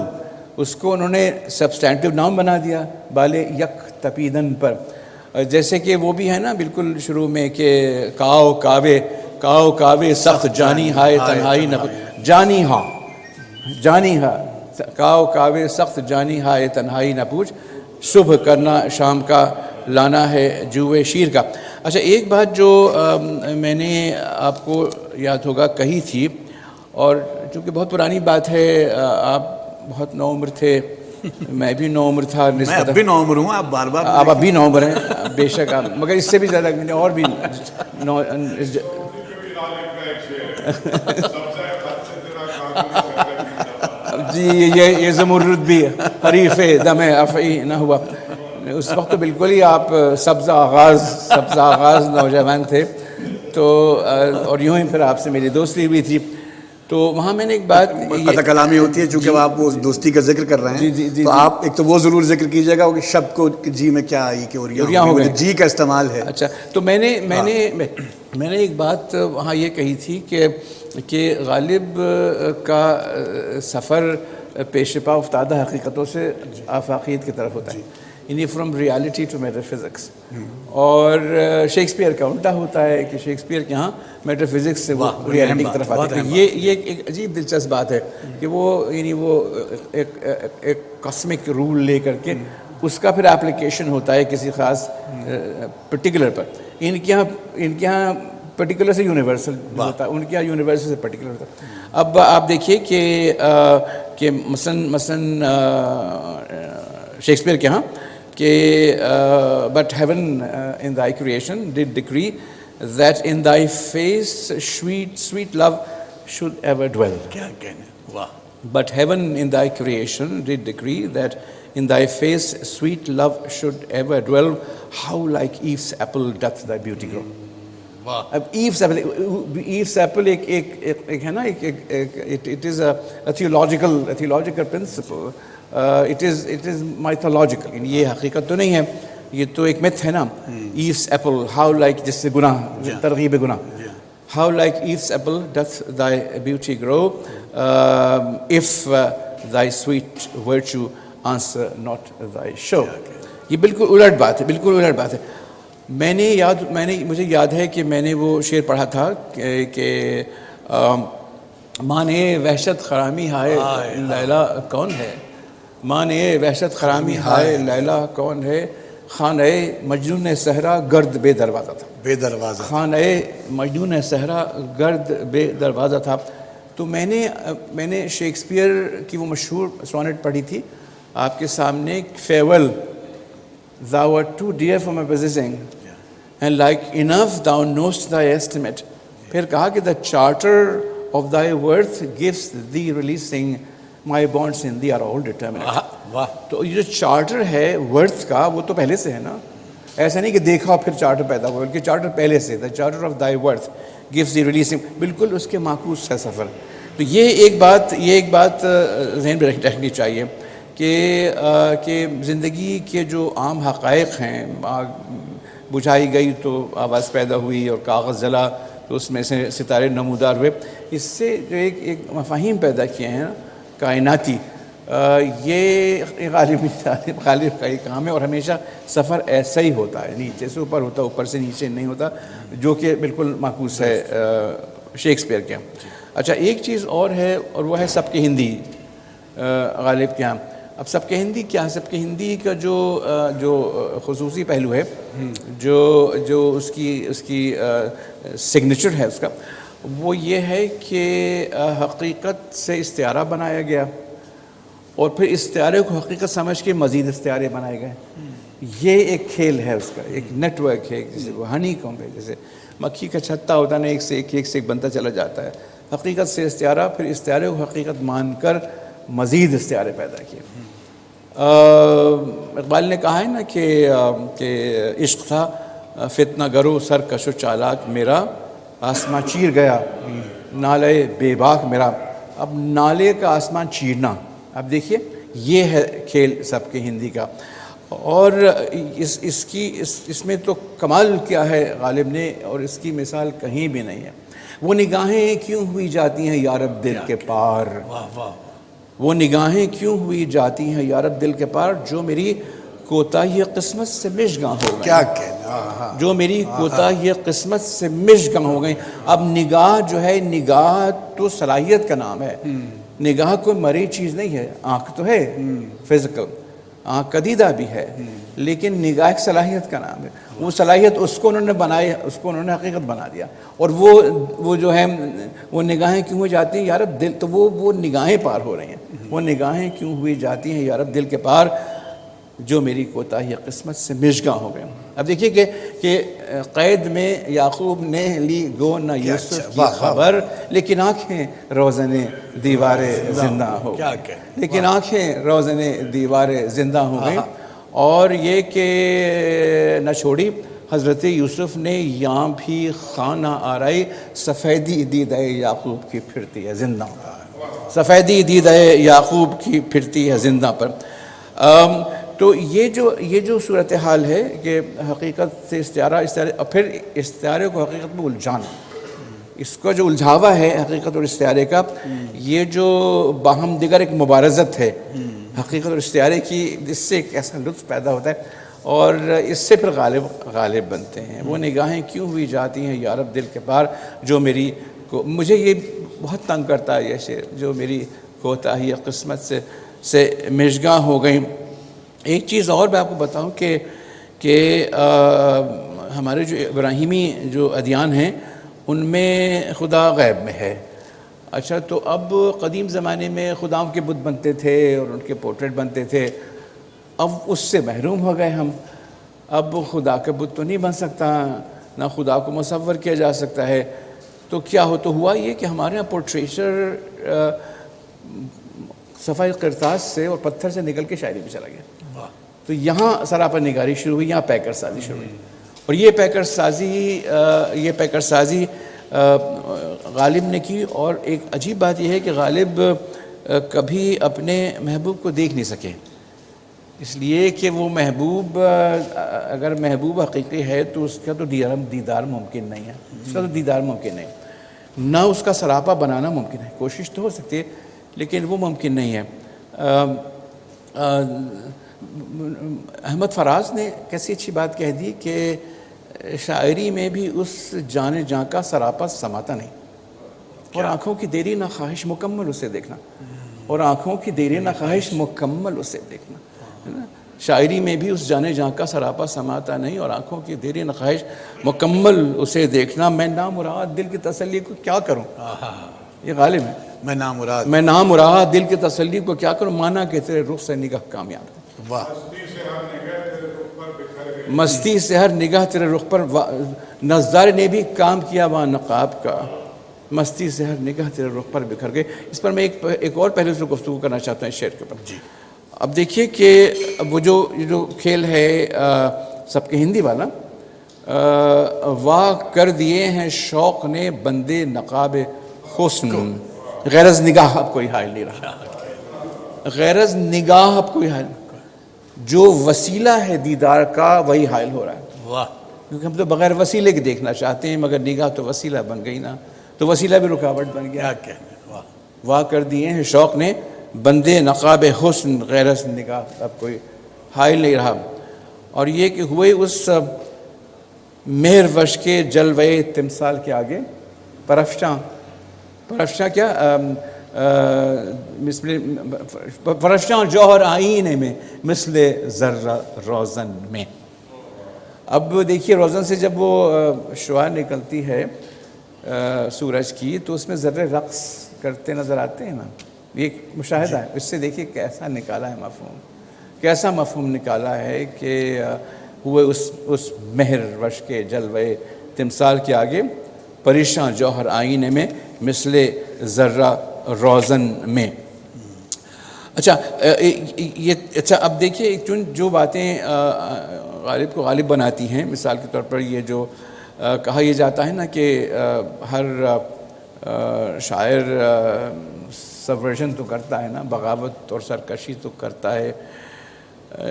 اس کو انہوں نے سبسٹینٹیو نام بنا دیا بالے یک تپیدن پر. جیسے کہ وہ بھی ہے نا بالکل شروع میں کہ کاؤ کاوے سخت جانی ہائے تنہائی نہ جانی ہاں کاؤ کاوے سخت جانی ہائے تنہائی نہ پوچھ، صبح کرنا شام کا لانا ہے جوئے شیر کا. اچھا ایک بات جو میں نے آپ کو یاد ہوگا کہی تھی، اور چونکہ بہت پرانی بات ہے، آپ بہت نو عمر تھے، میں بھی نو عمر تھا میں اب بھی نو عمر ہوں، آپ بار بار آپ اب بھی نو عمر ہیں بے شک آپ، مگر اس سے بھی زیادہ میں نے اور بھی جی یہ زمرد بھی حریف دم افعی نہ ہوا. اس وقت تو بالکل ہی آپ سبز آغاز نوجوان تھے. تو اور یوں ہی پھر آپ سے میری دوستی ہوئی تھی. تو وہاں میں نے ایک بات قطع کلامی ہوتی ہے، چونکہ آپ وہ دوستی کا ذکر کر رہے ہیں تو آپ ایک تو وہ ضرور ذکر کیجیے گا کہ شب کو جی میں کیا آئی کہ اوریاں ہو گئے، جی کا استعمال ہے. اچھا تو میں نے ایک بات وہاں یہ کہی تھی کہ غالب کا سفر پیش پا افتادہ حقیقتوں سے آفاقیت کی طرف ہوتا ہے، یعنی from reality to metaphysics. اور شیکسپیئر کا الٹا ہوتا ہے کہ شیکسپیئر کے ہاں میٹر فزکس سے وہ ریالٹی کی طرف آتے ہیں. یہ ایک عجیب دلچسپ بات ہے کہ وہ یعنی وہ ایک کاسمک رول لے کر کے اس کا پھر اپلیکیشن ہوتا ہے کسی خاص پرٹیکولر پر. ان کے یہاں پرٹیکولر سے یونیورسل ہوتا ہے، ان کے یہاں یونیورسل سے پرٹیکولر ہوتا ہے. اب آپ دیکھیے کہ مثلاً شیکسپیئر کے ہاں کہ but heaven in thy creation did decree that in thy face sweet love should ever dwell. کیا کہنے، واہ. But heaven in thy creation did decree that in thy face sweet love should ever dwell. How like Eve's apple doth thy beauty grow. اب ایوس apple ایک ہے نا، it is a theological principle, it is mythological. یہ حقیقت تو نہیں ہے، یہ تو ایک میتھ ہے نا. ایوس ایپل ہاؤ لائک، جس سے گناہ ترغیب گناہ، ہاؤ لائک ایوس ایپل ڈتھ دائی بیوٹی گرو اف دائی سویٹ ورچو آنسر ناٹ دائی شو. یہ بالکل الٹ بات ہے. مجھے یاد ہے کہ میں نے وہ شعر پڑھا تھا کہ مانے وحشت خرامی ہائے لیلا کون ہے، مانے وحشت خرامی ہائے لیلا کون ہے، خانہ مجنون صحرا گرد بے دروازہ تھا. خانہ مجنون صحرا گرد بے دروازہ تھا. تو میں نے شیکسپیئر کی وہ مشہور سونٹ پڑھی تھی آپ کے سامنے، فیئرول thou art too dear for my possessing and like enough thou knowst thy estimate. پھر کہا کہ the charter of thy worth gives thee releasing my bonds in thee are all determinate. تو یہ جو چارٹر ہے ورتھ کا وہ تو پہلے سے ہے نا، ایسا نہیں کہ دیکھا پھر چارٹر پیدا ہوا، بلکہ چارٹر پہلے سے. the charter of thy worth gives thee releasing، بالکل اس کے معکوس ہے سفر. تو یہ ایک بات ذہن میں رکھنی چاہیے کہ زندگی کے جو عام حقائق ہیں، آگ بجھائی گئی تو آواز پیدا ہوئی اور کاغذ جلا تو اس میں سے ستارے نمودار ہوئے، اس سے جو ایک مفاہیم پیدا کیے ہیں کائناتی، یہ غالب کا ہی کام ہے. اور ہمیشہ سفر ایسا ہی ہوتا ہے، نیچے سے اوپر ہوتا ہے، اوپر سے نیچے نہیں ہوتا، جو کہ بالکل معکوس ہے شیکسپیئر کے. اچھا ایک چیز اور ہے، اور وہ ہے سب کے ہندی غالب کے یہاں. اب سب کے ہندی کیا، سب کے ہندی کا جو خصوصی پہلو ہے، جو اس کی سگنیچر ہے اس کا، وہ یہ ہے کہ حقیقت سے استعارہ بنایا گیا اور پھر استعارے کو حقیقت سمجھ کے مزید استعارے بنائے گئے. یہ ایک کھیل ہے اس کا، ایک نیٹ ورک ہے، جسے وہ ہنی کامب ہے، جیسے مکھی کا چھتا ہوتا نا، ایک سے ایک بنتا چلا جاتا ہے. حقیقت سے استعارہ، پھر استعارے کو حقیقت مان کر مزید استعارے پیدا کیے. اقبال نے کہا ہے نا کہ عشق تھا فتنہ گرو سرکش و چالاک میرا، آسمان چیر گیا نالے بے باک میرا. اب نالے کا آسمان چیرنا، اب دیکھیے یہ ہے کھیل سب کے ہندی کا. اور اس میں تو کمال کیا ہے غالب نے، اور اس کی مثال کہیں بھی نہیں ہے. وہ نگاہیں کیوں ہوئی جاتی ہیں یارب دل کے پار، واہ واہ، وہ نگاہیں کیوں ہوئی جاتی ہیں یارب دل کے پار، جو میری کوتاہی قسمت سے مشگاں ہو گئیں، کیا کہنا، جو میری کوتاہی قسمت سے مشگاں ہو گئیں۔ اب نگاہ جو ہے، نگاہ تو صلاحیت کا نام ہے، نگاہ کوئی مری چیز نہیں ہے، آنکھ تو ہے فزیکل، آنکھ کا دیدہ بھی ہے، لیکن نگاہ ایک صلاحیت کا نام ہے۔ وہ صلاحیت اس کو انہوں نے بنائی، اس کو انہوں نے حقیقت بنا دیا۔ اور وہ جو ہے وہ نگاہیں کیوں ہو جاتی ہیں یارب دل، تو وہ نگاہیں پار ہو رہی ہیں، وہ نگاہیں کیوں ہوئی جاتی ہیں یارب دل کے پار، جو میری کوتاہی قسمت سے مشگاں ہو گئے۔ اب دیکھیے کہ قید میں یعقوب نے لی گو نہ یوسف کی خبر، لیکن آنکھیں روزن دیوار زندہ ہو گئیں، لیکن آنکھیں روزن دیوار زندہ ہو گئیں۔ اور یہ کہ نہ چھوڑی حضرت یوسف نے یہاں بھی خانہ آرائی، سفیدی دیدہ یعقوب کی پھرتی ہے زندہ، سفیدی دیدہ یعقوب کی پھرتی ہے زندہ پر۔ تو یہ جو صورتحال ہے کہ حقیقت سے استعارہ، اور پھر استعارے کو حقیقت میں الجھانا، اس کا جو الجھاوا ہے حقیقت اور استعارے کا، یہ جو باہم دیگر ایک مبارزت ہے حقیقت اور استعارے کی، اس سے ایک ایسا لطف پیدا ہوتا ہے اور اس سے پھر غالب بنتے ہیں۔ وہ نگاہیں کیوں ہوئی جاتی ہیں یارب دل کے پار، جو میری مجھے یہ بہت تنگ کرتا ہے یہ شعر، جو میری کوتاہی قسمت سے مشگاں ہو گئیں۔ ایک چیز اور میں آپ کو بتاؤں کہ ہمارے جو ابراہیمی جو ادیان ہیں ان میں خدا غیب میں ہے۔ اچھا، تو اب قدیم زمانے میں خداؤں کے بت بنتے تھے اور ان کے پورٹریٹ بنتے تھے، اب اس سے محروم ہو گئے ہم۔ اب خدا کا بت تو نہیں بن سکتا، نہ خدا کو مصور کیا جا سکتا ہے، تو کیا ہوا یہ کہ ہمارے یہاں پورٹریچر صفحہ کرتاس سے اور پتھر سے نکل کے شاعری میں چلا گیا، تو یہاں سراپا نگاری شروع ہوئی، یہاں پیکر سازی شروع ہوئی۔ اور یہ پیکر سازی غالب نے کی۔ اور ایک عجیب بات یہ ہے کہ غالب کبھی اپنے محبوب کو دیکھ نہیں سکے، اس لیے کہ وہ محبوب، اگر محبوب حقیقی ہے تو اس کا تو دیدار ممکن نہیں ہے، اس کا تو دیدار ممکن نہیں، نہ اس کا سراپا بنانا ممکن ہے، کوشش تو ہو سکتی ہے لیکن وہ ممکن نہیں ہے۔ احمد فراز نے کیسی اچھی بات کہہ دی کہ شاعری میں بھی اس جانے جاں کا سراپا سماتا نہیں، اور آنکھوں کی دیری نہ خواہش مکمل اسے دیکھنا، اور آنکھوں کی دیری نہ خواہش مکمل اسے دیکھنا، شاعری میں بھی اس جانے جاں کا سراپا سماتا نہیں، اور آنکھوں کی دیری نہ خواہش مکمل اسے دیکھنا۔ میں نامراد دل کی تسلی کو کیا کروں، یہ غالب ہے، میں نامراد دل کی تسلی کو کیا کروں، مانا کہ تیرے رخ سے نگاہ کامیاب۔ واہ، مستی سے ہر نگاہ تیرے رخ پر، نظارے نے بھی کام کیا وہاں نقاب کا، مستی سے ہر نگاہ تیرے رخ پر بکھر گئے۔ اس پر میں ایک اور پہلے سے گفتگو کرنا چاہتا ہوں اس شعر کے اوپر۔ جی، اب دیکھیے کہ وہ جو کھیل ہے سب کے ہندی والا، واہ کر دیے ہیں شوق نے بندے نقاب حسن، غرض نگاہ اب کوئی حائل نہیں رہا، غرض نگاہ اب کوئی حائل نہیں، جو وسیلہ ہے دیدار کا وہی حائل ہو رہا ہے۔ واہ، کیونکہ ہم تو بغیر وسیلے کے دیکھنا چاہتے ہیں، مگر نگاہ تو وسیلہ بن گئی نا، تو وسیلہ بھی رکاوٹ بن گیا۔ واہ کر دیے ہیں شوق نے بندے نقاب حسن، غرض نگاہ اب کوئی حائل نہیں رہا۔ اور یہ کہ ہوئے اس مہر وش کے جلوے تمثال کے آگے، پرفشاں کیا، پرفشاں جوہر آئینے میں مثل ذرہ روزن میں۔ اب دیکھیے روزن سے جب وہ شعاع نکلتی ہے سورج کی، تو اس میں ذرے رقص کرتے نظر آتے ہیں نا، یہ ایک مشاہدہ ہے، اس سے دیکھیے کیسا نکالا ہے مفہوم، کیسا مفہوم نکالا ہے کہ ہوئے اس مہر وش کے جلوے تمثال کے آگے، پریشاں جوہر آئینے میں مثل ذرہ روزن میں۔ اچھا اب دیکھیے جو باتیں غالب کو غالب بناتی ہیں، مثال کے طور پر یہ جو کہا یہ جاتا ہے نا کہ ہر شاعر سبورژن تو کرتا ہے نا، بغاوت اور سرکشی تو کرتا ہے،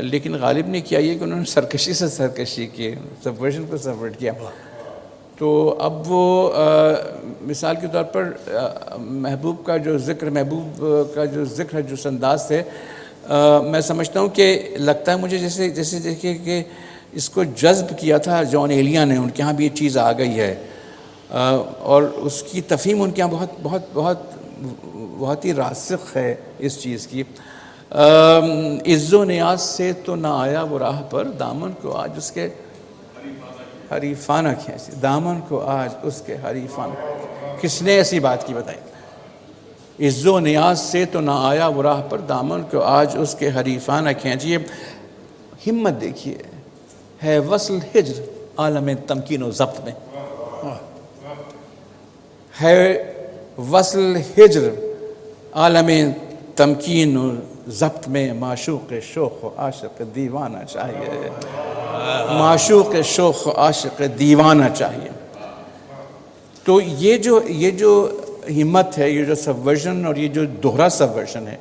لیکن غالب نے کیا یہ کہ انہوں نے سرکشی سے سرکشی کی، سبورژن کو سبورٹ کیا۔ تو اب وہ مثال کے طور پر محبوب کا جو ذکر ہے جس انداز سے میں سمجھتا ہوں کہ لگتا ہے مجھے جیسے دیکھیے کہ اس کو جذب کیا تھا جان ایلیا نے، ان کے ہاں بھی یہ چیز آ گئی ہے اور اس کی تفہیم ان کے ہاں بہت بہت بہت بہت ہی راسخ ہے اس چیز کی. عز و نیاز سے تو نہ آیا وہ راہ پر، دامن کو آج اس کے حریفانہ کھینچے، دامن کو آج اس کے حریفانہ. کس نے ایسی بات کی بتائی؟ عز و نیاز سے تو نہ آیا وہ راہ پر، دامن کو آج اس کے حریفانہ کھینچیے. ہمت دیکھیے، ہے وصل ہجر عالم تمکین و ضبط میں، ہے وصل ہجر عالم تمکین و ضبط میں، معشوق شوق و عاشق دیوانہ چاہیے، معشوق شوق و عاشق دیوانہ چاہیے. تو یہ جو ہمت ہے، یہ جو سبورژن اور یہ جو دوہرا سبورژن ہے،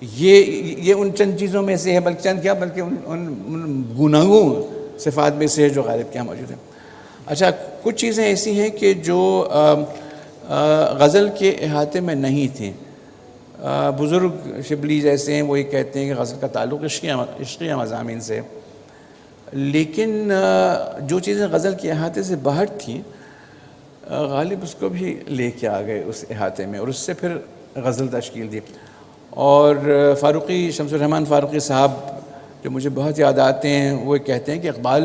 یہ ان چند چیزوں میں سے ہے، بلکہ چند کیا بلکہ ان گناہوں صفات میں سے ہے جو غالب کیا موجود ہے. اچھا، کچھ چیزیں ایسی ہیں کہ جو غزل کے احاطے میں نہیں تھیں. بزرگ شبلی جیسے ہیں وہ یہ کہتے ہیں کہ غزل کا تعلق عشقیہ مضامین سے، لیکن جو چیزیں غزل کے احاطے سے باہر تھیں غالب اس کو بھی لے کے آ گئے اس احاطے میں، اور اس سے پھر غزل تشکیل دی. اور فاروقی شمس الرحمن فاروقی صاحب جو مجھے بہت یاد آتے ہیں، وہ کہتے ہیں کہ اقبال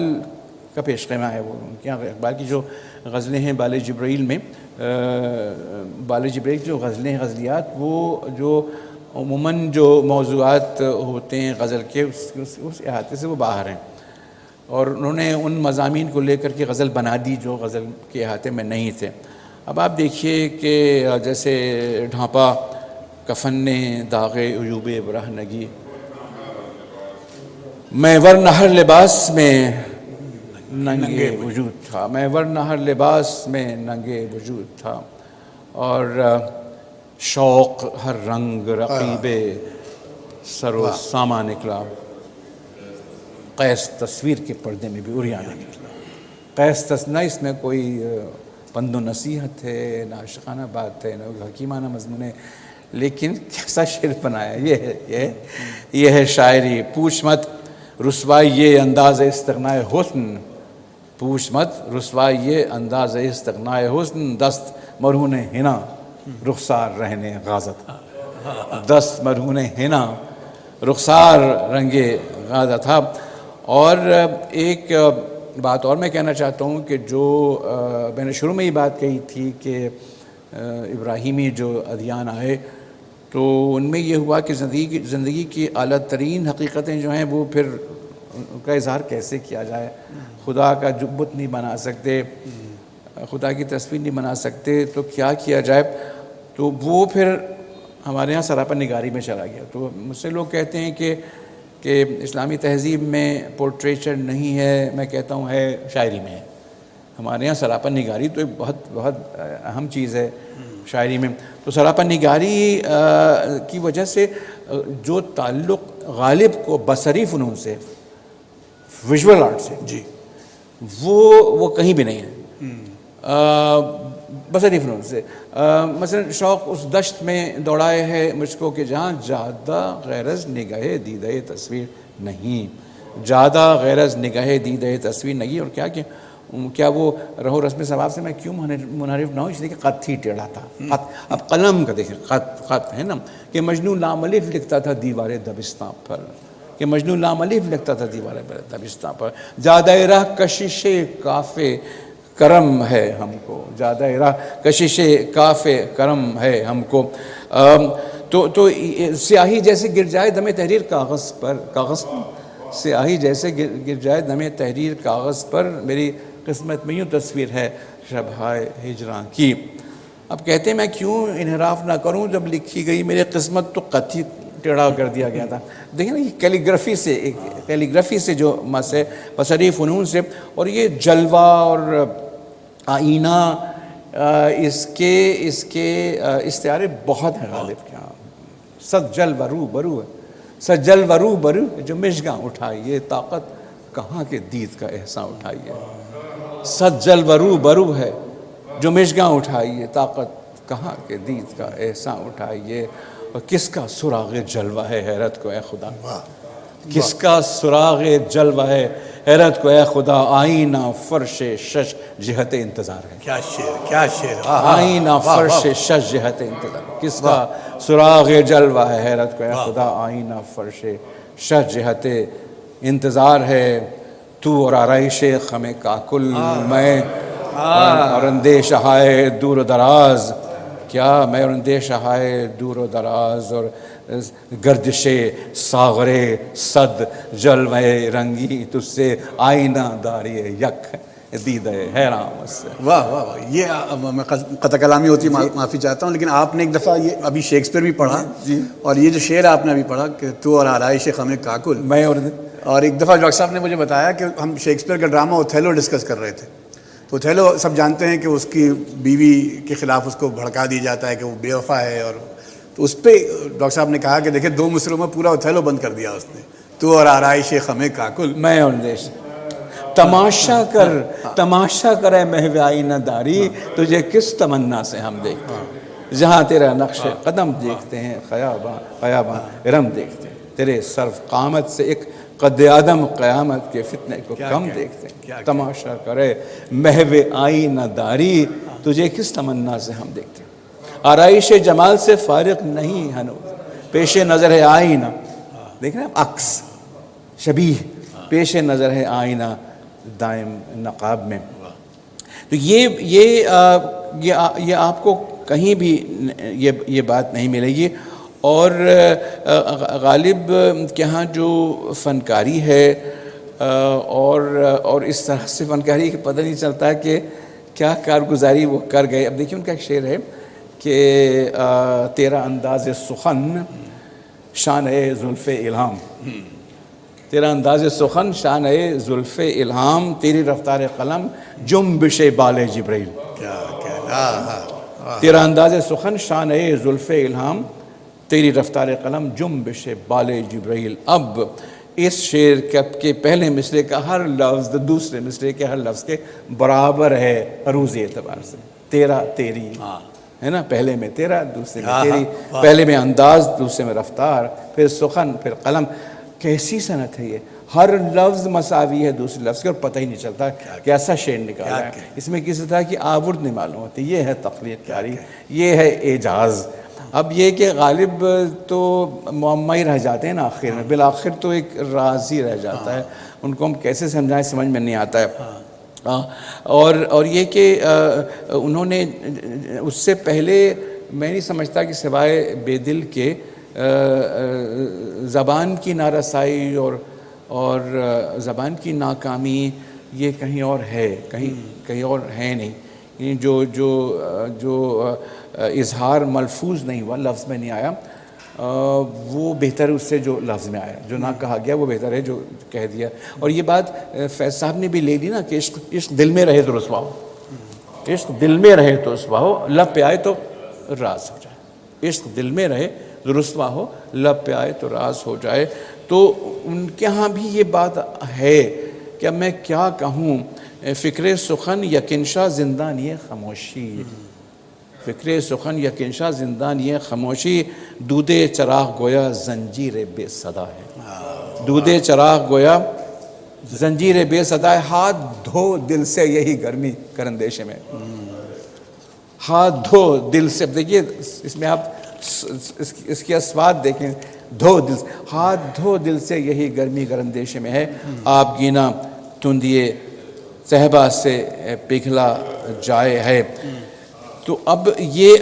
کا پیش خیمہ ہے وہ. ان کے یہاں اقبال کی جو غزلیں ہیں بال جبرائیل میں، بال جبرائیل جو غزلیں ہیں، غزلیات، وہ جو عموماً جو موضوعات ہوتے ہیں غزل کے اس احاطے سے وہ باہر ہیں، اور انہوں نے ان مضامین کو لے کر کے غزل بنا دی جو غزل کے احاطے میں نہیں تھے. اب آپ دیکھیے کہ جیسے ڈھانپا کفن نے داغ عیوب برہنگی، میں ورنہ ہر لباس میں ننگے وجود تھا، میں ورنہ ہر لباس میں ننگے وجود تھا، اور شوق ہر رنگ رقیب سر و ساما نکلا، قیس تصویر کے پردے میں بھی عریاں نکلا. قیس نہ اس میں کوئی پند و نصیحت ہے، نہ عاشقانہ بات ہے، نہ حکیمانہ مضمون ہے، لیکن کیسا شعر بنایا. یہ ہے شاعری. پوچھ مت رسوائی یہ انداز استغنائے حسن، پوچھ مت رسوائی یہ انداز استغنائے حسن، دست مرہون ہنا رخسار رہنے غازت، دست مرہون ہنا رخسار رنگے غازت تھا. اور ایک بات اور میں کہنا چاہتا ہوں کہ جو میں نے شروع میں ہی بات کہی تھی کہ ابراہیمی جو ادیان آئے تو ان میں یہ ہوا کہ زندگی کی اعلیٰ ترین حقیقتیں جو ہیں وہ پھر ان کا اظہار کیسے کیا جائے. خدا کا بت نہیں بنا سکتے، خدا کی تصویر نہیں بنا سکتے، تو کیا کیا جائے؟ تو وہ پھر ہمارے ہاں سراپا نگاری میں چلا گیا. تو مجھ سے لوگ کہتے ہیں کہ اسلامی تہذیب میں پورٹریچر نہیں ہے، میں کہتا ہوں ہے، شاعری میں ہے. ہمارے یہاں سراپا نگاری تو ایک بہت بہت اہم چیز ہے شاعری میں. تو سراپا نگاری کی وجہ سے جو تعلق غالب کو بصری فنون سے، ویژول آرٹ سے، جی، وہ کہیں بھی نہیں ہے. بصری فنون سے مثلا شوق اس دشت میں دوڑائے ہے مجھ کو کہ جہاں زیادہ غیرز نگاہ دیدہ تصویر نہیں، زیادہ غیرز نگاہ دیدہ تصویر نہیں. اور کیا وہ رہو رسم ثواب سے میں کیوں منحرف نہ ہوں؟ اس لیے کہ خط ہی ٹیڑھا تھا. خط اب قلم کا دیکھیں، خط ہے نا، کہ مجنوں لام الف لکھتا تھا دیوار دبستان پر، کہ مجنوں لام الف لکھتا تھا دیوار دبستان پر. زیادہ راہ کشش کاف کرم ہے ہم کو، زیادہ راہ کشش کاف کرم ہے ہم کو. تو سیاہی جیسے گر جائے دم تحریر کاغذ پر، سیاہی جیسے گر جائے دم تحریر کاغذ پر، میری قسمت میں یوں تصویر ہے شبہائے ہجراں کی. اب کہتے ہیں میں کیوں انحراف نہ کروں جب لکھی گئی میری قسمت تو قطعی ٹیڑھا کر دیا گیا تھا. دیکھیں نا، یہ کیلیگرافی سے جو مس ہے، بصری فنون سے، اور یہ جلوہ اور آئینہ، اس کے استعارے بہت ہیں غالب کے یہاں. سجل ورو برو ہے، سجل ورو برو جو مشگاں اٹھائیے، طاقت کہاں کے دید کا احسان اٹھائیے. صد جلوہ رو برو ہے جو مژگاں اٹھائیے، طاقت کہاں کے دید کا احسان اٹھائیے، اور کس کا سراغ جلوہ ہے حیرت کو اے خدا، کس کا سراغ جلوہ ہے حیرت کو اے خدا، آئینہ فرش شش جہت انتظار ہے، کیا شعر، کیا شعر، آئینہ فرش شش جہت انتظار، کس کا سراغ جلوہ ہے حیرت کو اے خدا، آئینہ فرش شش جہت انتظار ہے، تو اور آرائش خم کاکل، میں اور اندیش ہائے دور و دراز، کیا میں اور اندیش ہائے دور و دراز، اور گردش ساغر صد جلوہ رنگی تجھ سے آئینہ داری یک دید حیرام سے۔ واہ واہ واہ، یہ میں قطع کلامی ہوتی معافی چاہتا ہوں، لیکن آپ نے ایک دفعہ یہ ابھی شیکسپیئر بھی پڑھا، اور یہ جو شعر آپ نے ابھی پڑھا کہ تو اور آرائش خم کاکل، میں اور ایک دفعہ ڈاکٹر صاحب نے مجھے بتایا کہ ہم شیکسپیئر کا ڈرامہ اوتھیلو ڈسکس کر رہے تھے، تو اوتھیلو سب جانتے ہیں کہ اس کی بیوی کے خلاف اس کو بھڑکا دی جاتا ہے کہ وہ بے وفا ہے، اور تو اس پہ ڈاکٹر صاحب نے کہا کہ دیکھیں 2 مصرعوں میں پورا اوتھیلو بند کر دیا اس نے، تو اور آرائش خم کاکل، میں اور اندیش تماشا کر، تماشا کرے محو آئینہ داری، تجھے کس تمنا سے ہم دیکھتے ہیں، جہاں تیرا نقش قدم دیکھتے ہیں، خیاباں ارم دیکھتے ہیں، تیرے صرف قامت سے ایک قد آدم قیامت کے فتنے کو کم دیکھتے ہیں، تماشا کرے محو آئینہ داری، تجھے کس تمنا سے ہم دیکھتے ہیں، آرائش جمال سے فارغ نہیں ہنوز، پیش نظر ہے آئینہ، دیکھ رہے ہیں عکس شبیہ، پیش نظر ہے آئینہ دائم نقاب میں۔ تو یہ آپ کو کہیں بھی یہ بات نہیں ملے گی، اور غالب کے ہاں جو فنکاری ہے اور اس طرح سے فنکاری کہ پتہ نہیں چلتا کہ کیا کارگزاری وہ کر گئے۔ اب دیکھیے ان کا ایک شعر ہے کہ تیرا انداز سخن شان زلف الہام، تیرا انداز سخن شان زلف الہام، تیری رفتار قلم جنبش بال جبریل، تیرا انداز سخن شان زلف الہام، تیری رفتار قلم جنبش بال جبریل۔ اب اس شعر کے پہلے مصرعے کا ہر لفظ دوسرے مصرعے کے ہر لفظ کے برابر ہے عروضی اعتبار سے، تیرا تیری ہے نا، پہلے میں تیرا، دوسرے میں تیری، پہلے میں انداز، دوسرے میں رفتار، پھر سخن، پھر قلم۔ کیسی صنعت ہے یہ، ہر لفظ مساوی ہے دوسرے لفظ کے، اور پتہ ہی نہیں چلتا کہ ایسا شعر نکالا ہے، اس میں کسی طرح کی آورد نہیں معلوم ہوتی۔ یہ ہے تخلیق کاری، یہ ہے اعجاز۔ اب یہ کہ غالب تو معمہ ہی رہ جاتے ہیں نا آخر میں، بالآخر تو ایک راز ہی رہ جاتا ہے، ان کو ہم کیسے سمجھائیں سمجھ میں نہیں آتا ہے۔ اور یہ کہ انہوں نے اس سے پہلے میں نہیں سمجھتا کہ سوائے بے دل کے زبان کی نارسائی اور زبان کی ناکامی یہ کہیں اور ہے، کہیں اور ہے نہیں، جو اظہار ملفوظ نہیں ہوا، لفظ میں نہیں آیا، وہ بہتر ہے اس سے جو لفظ میں آیا، جو نہ کہا گیا وہ بہتر ہے جو کہہ دیا۔ اور یہ بات فیض صاحب نے بھی لے لی نا کہ عشق دل میں رہے تو رسوا ہو، عشق دل میں رہے تو رسوا ہو، لب پہ آئے تو راز ہو جائے، عشق دل میں رہے تو رسوا ہو، لب پہ آئے تو راز ہو جائے۔ تو ان کے ہاں بھی یہ بات ہے کہ میں کیا کہوں، فکر سخن یکنشا زندان یہ خاموشی، فکر سخن یکنشا زندان یہ خاموشی، دود چراغ گویا زنجیر بے صدا ہے، دود چراغ گویا زنجیر بے صدا ہے، ہاتھ دھو دل سے یہی گرمی کرندیش میں، ہاتھ دھو دل سے۔ دیکھیے اس میں آپ اس کی اسوات دیکھیں، دھو دل سے، ہاتھ دھو دل سے یہی گرمی گرندیش میں ہے، آپ گینا تندیے صحبا سے پگھلا جائے ہے۔ تو اب یہ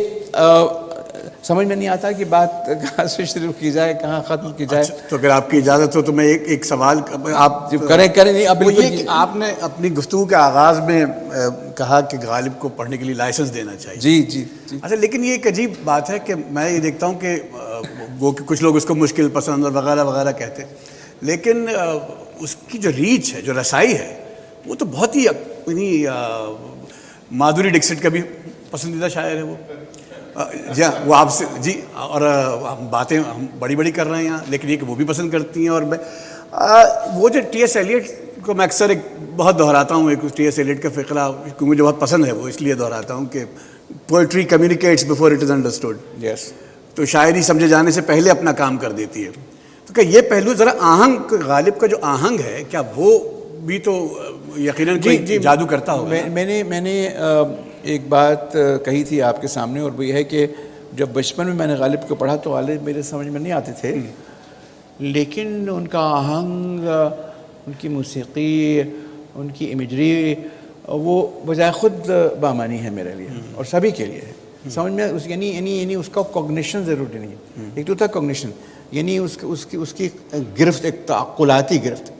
سمجھ میں نہیں آتا کہ بات کہاں سے شروع کی جائے کہاں ختم کی جائے۔ تو اگر آپ کی اجازت ہو تو میں ایک سوال آپ کریں نہیں، اب یہ کہ آپ نے اپنی گفتگو کے آغاز میں کہا کہ غالب کو پڑھنے کے لیے لائسنس دینا چاہیے۔ جی اچھا، لیکن یہ ایک عجیب بات ہے کہ میں یہ دیکھتا ہوں کہ وہ کچھ لوگ اس کو مشکل پسند اور وغیرہ وغیرہ کہتے ہیں، لیکن اس کی جو ریچ ہے، جو رسائی ہے، وہ تو بہت ہی مادھوری ڈکسٹ کا بھی پسندیدہ شاعر ہے وہ۔ جی ہاں، وہ آپ سے جی، اور باتیں ہم بڑی بڑی کر رہے ہیں یہاں، لیکن یہ کہ وہ بھی پسند کرتی ہیں۔ اور میں وہ جو ٹی ایس ایلیٹ کو میں اکثر ایک بہت دہراتا ہوں، ایک ٹی ایس ایلیٹ کا فقرہ کیونکہ مجھے بہت پسند ہے، وہ اس لیے دہراتا ہوں کہ poetry communicates before it is understood. Yes. تو شاعری سمجھے جانے سے پہلے اپنا کام کر دیتی ہے. تو کہ یہ پہلو ذرا آہنگ، غالب کا جو آہنگ ہے، کیا وہ بھی تو یقیناً کوئی جادو کرتا ہوگا؟ میں نے ایک بات کہی تھی آپ کے سامنے، اور وہ یہ ہے کہ جب بچپن میں نے غالب کو پڑھا تو غالب میرے سمجھ میں نہیں آتے تھے، لیکن ان کا آہنگ، ان کی موسیقی، ان کی امیجری، وہ بجائے خود بامانی ہے میرے لیے اور سبھی کے لیے. سمجھ میں یعنی اس کا کوگنیشن ضروری نہیں ہے. ایک تو تھا کوگنیشن، یعنی اس کی گرفت، ایک تعقلاتی گرفت،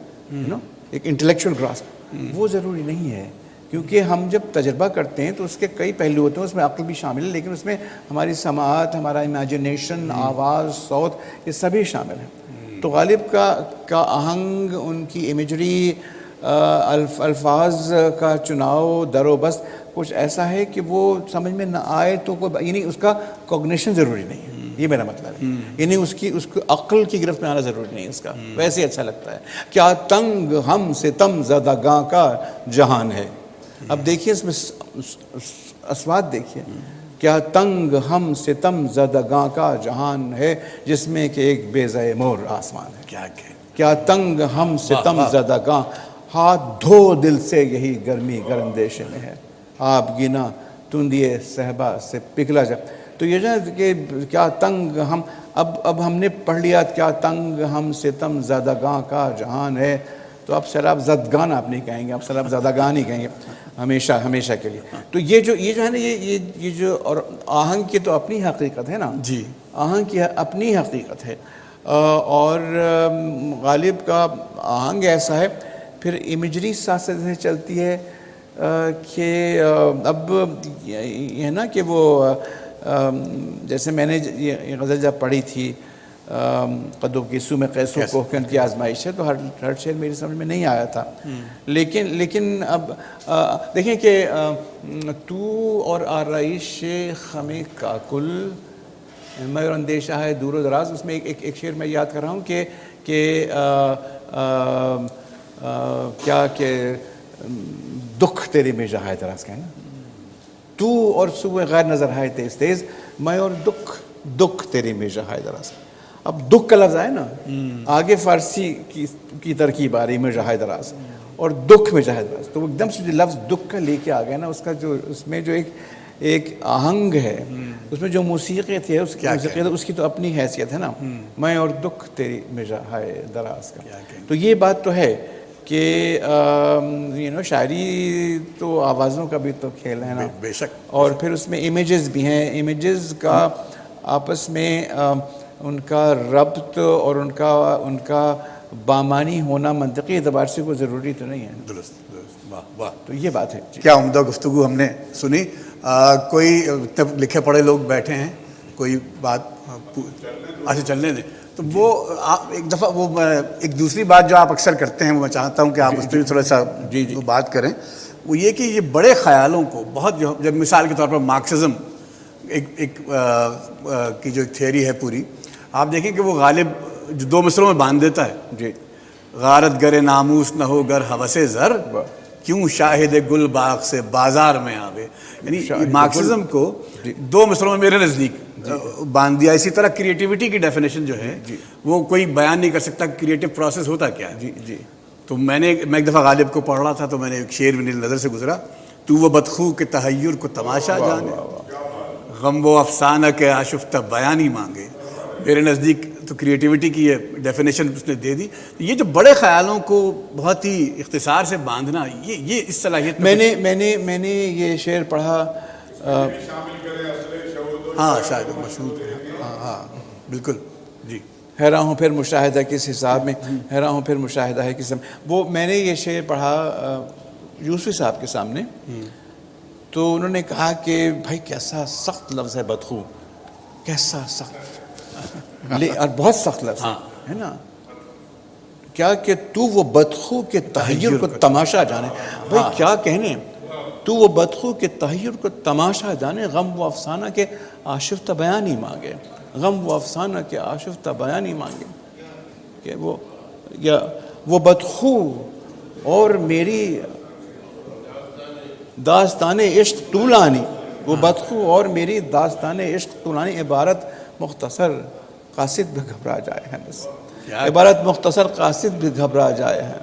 ایک انٹلیکچوئل گراسپ، وہ ضروری نہیں ہے. کیونکہ ہم جب تجربہ کرتے ہیں تو اس کے کئی پہلو ہوتے ہیں، اس میں عقل بھی شامل ہے، لیکن اس میں ہماری سماعت، ہمارا امیجنیشن، آواز، صوت، یہ سبھی شامل ہیں. تو غالب کا آہنگ، ان کی امیجری، الفاظ کا چناؤ، در و بست کچھ ایسا ہے کہ وہ سمجھ میں نہ آئے تو یعنی اس کا کوگنیشن ضروری نہیں ہے. یہ میرا مطلب ہے. یعنی اس کی عقل کی گرفت میں آنا ضروری نہیں ہے اس کا، ویسے ہی اچھا لگتا ہے. کیا تنگ ہم ستم زدگاں کا جہان ہے. اب دیکھیے اس میں اسوات دیکھیے. کیا تنگ ہم ستم زدگاں کا جہان ہے، جس میں کہ ایک بیضۂ مور آسمان ہے. کیا تنگ ہم ستم زدگاں، ہاتھ دھو دل سے یہی گرمی گرمدیش میں ہے. آپ گینا تندیے صحبا سے پگھلا جا. تو یہ جو ہے کہ کیا تنگ ہم، اب ہم نے پڑھ لیا کیا تنگ ہم ستم زدگاں کا جہان ہے، تو اب سیلاب زدگان آپ نہیں کہیں گے، اب سیلاب زدگان ہی کہیں گے ہمیشہ کے لیے. تو یہ جو ہے نا، یہ جو، اور آہنگ کی تو اپنی حقیقت ہے نا. جی، آہنگ کی اپنی حقیقت ہے. اور غالب کا آہنگ ایسا ہے. پھر امیجری ساتھ سے چلتی ہے کہ اب یہ ہے نا کہ وہ جیسے میں نے یہ غزل جب پڑھی تھی، قدو کی سو میں قیسو کوہکن کی آزمائش ہے، تو ہر شعر میری سمجھ میں نہیں آیا تھا. لیکن اب دیکھیں کہ تو اور آرائش خمِ کاکل، میں اور اندیشہ ہے دور و دراز، اس میں ایک شعر میں یاد کر رہا ہوں کہ کیا کہ دکھ تیرے میں جہائے دراز کا ہے نا. تو اور سوئے غیر نظر ہے تیز تیز، میں اور دکھ تیرے میں جہائے دراز. اب دکھ کا لفظ آئے نا، آگے فارسی کی ترکیب آ رہی میں جہائے دراز اور دکھ میں جہائے دراز، تو وہ ایک دم سے جو لفظ دکھ کا لے کے آ گیا نا، اس کا جو اس میں جو ایک آہنگ ہے، اس میں جو موسیقی تھی، اس کی تو اپنی حیثیت ہے نا. میں اور دکھ تیری میں جہائے دراز کا. تو یہ بات تو ہے کہ شاعری تو آوازوں کا بھی تو کھیل ہے نا. بے شک. اور پھر اس میں امیجز بھی ہیں. امیجز کا آپس میں ان کا ربط اور ان کا بامانی ہونا منطقی اعتبار سے کوئی ضروری تو نہیں ہے. درست. واہ واہ، تو یہ بات ہے. کیا عمدہ گفتگو ہم نے سنی. کوئی تب لکھے پڑھے لوگ بیٹھے ہیں، کوئی بات اچھا چلنے دیں. تو وہ ایک دفعہ وہ ایک دوسری بات جو آپ اکثر کرتے ہیں، وہ میں چاہتا ہوں کہ آپ اس پہ تھوڑا سا بات کریں. وہ یہ کہ یہ بڑے خیالوں کو بہت، جب مثال کے طور پر مارکسزم ایک کی جو ایک تھیوری ہے پوری، آپ دیکھیں کہ وہ غالب جو دو مصروں میں باندھ دیتا ہے. جی. غارت گر ناموس نہ ہو گر ہوس زر، کیوں شاہد گل باغ سے بازار میں آوے. یعنی مارکسزم کو دو مصروں میں میرے نزدیک باندھ دیا. اسی طرح کریٹیوٹی کی ڈیفینیشن جو ہے وہ کوئی بیان نہیں کر سکتا کریٹیو پروسیس ہوتا کیا ہے. جی. تو میں ایک دفعہ غالب کو پڑھ رہا تھا، تو میں نے ایک شعر میری نظر سے گزرا. تو وہ بدخو کے تحیر کو تماشا جانے، غم و افسانہ کے آشفتہ بیانی مانگے. میرے نزدیک تو کریٹیوٹی کی یہ ڈیفینیشن اس نے دے دی. یہ جو بڑے خیالوں کو بہت ہی اختصار سے باندھنا، یہ اس صلاحیت میں نے یہ شعر پڑھا. ہاں شاید مشہور. ہاں بالکل. جی. حیران ہوں پھر مشاہدہ کس حساب میں، حیران ہوں پھر مشاہدہ ہے کس. وہ میں نے یہ شعر پڑھا یوسفی صاحب کے سامنے، تو انہوں نے کہا کہ بھائی کیسا سخت لفظ ہے بدخو، کیسا سخت، اور بہت سخت لفظ ہے نا. کیا کہ تو وہ بدخو کے تحیر کو تماشا جانے. بھائی کیا کہنے. تو وہ بدخو کے تحیر کو تماشا جانے، غم و افسانہ کے آشفتہ بیانی مانگے. غم و افسانہ کے آشفتہ بیانی مانگے. کہ وہ بدخو اور میری داستان عشق طولانی، وہ بدخو اور میری داستان عشق طولانی، عبارت مختصر قاصد بھی گھبرا جائے ہے مجھ سے، عبارت مختصر قاصد بھی گھبرا جائے ہے،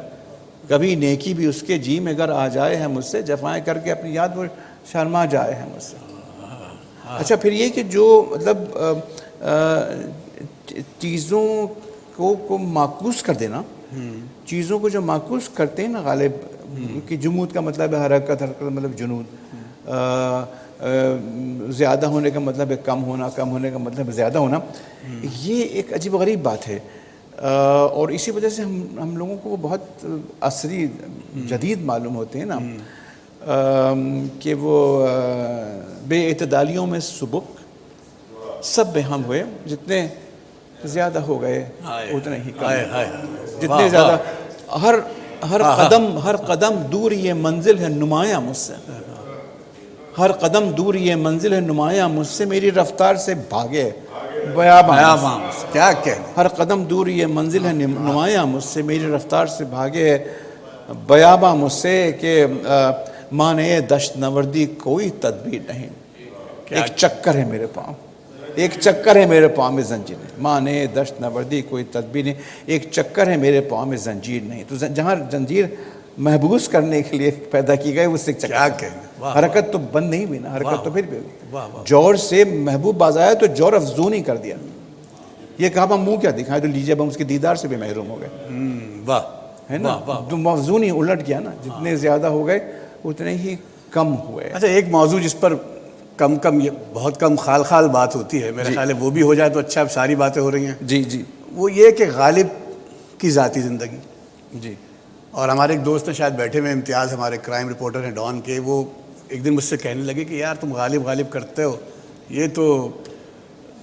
کبھی نیکی بھی اس کے جی میں گر آ جائے ہے مجھ سے، جفائیں کر کے اپنی یاد وہ شرما جائے ہے مجھ سے۔ اچھا پھر یہ کہ جو مطلب چیزوں کو معکوس کر دینا، چیزوں کو جو معکوس کرتے ہیں نا غالب، کہ جمود کا مطلب ہے حرکت، حرکت مطلب جنود، زیادہ ہونے کا مطلب ہے کم ہونا، کم ہونے کا مطلب ہے زیادہ ہونا، یہ ایک عجیب و غریب بات ہے، اور اسی وجہ سے ہم لوگوں کو وہ بہت عصری جدید معلوم ہوتے ہیں نا، کہ وہ بے اعتدالیوں میں سبک سب بے ہم ہوئے، جتنے زیادہ ہو گئے اتنے ہی کم، جتنے زیادہ ہر قدم دور یہ منزل ہے نمایاں مجھ سے، ہر قدم دور یہ منزل ہے نمایاں مجھ سے، میری رفتار سے بھاگے بیاباں، کیا کہنے، ہر قدم دور یہ منزل ہے نمایاں مجھ سے، میری رفتار سے بھاگے بیاباں مجھ سے، کہ مانے دشت نوردی کوئی تدبیر نہیں، ایک چکر ہے میرے پاؤں، ایک چکر ہے میرے پاؤں میں زنجیر نہیں، مانے دشت نوردی کوئی تدبیر نہیں، ایک چکر ہے میرے پاؤں میں زنجیر نہیں۔ تو جہاں زنجیر محبوس کرنے کے لیے پیدا کی گئی، اس سے کیا کہنے، حرکت تو بند نہیں ہوئی نا، حرکت تو پھر بھی ہوئی، جور سے محبوب باز آیا تو جور افزون ہی کر دیا، یہ کہا ہم منہ کیا دکھائیں، تو لیجیے اب ہم اس کے دیدار سے بھی محروم ہو گئے، واہ ہے نا، تو افزون ہی الٹ گیا نا، جتنے زیادہ ہو گئے اتنے ہی کم ہوئے۔ اچھا ایک موضوع جس پر کم یہ بہت کم خال بات ہوتی ہے، میرے خیال ہے وہ بھی ہو جائے تو اچھا، اب ساری باتیں ہو رہی ہیں، جی جی، وہ یہ کہ غالب کی ذاتی زندگی، جی اور ہمارے ایک دوست ہیں شاید بیٹھے ہوئے امتیاز، ہمارے کرائم رپورٹر ہیں ڈان کے، وہ ایک دن مجھ سے کہنے لگے کہ یار تم غالب کرتے ہو، یہ تو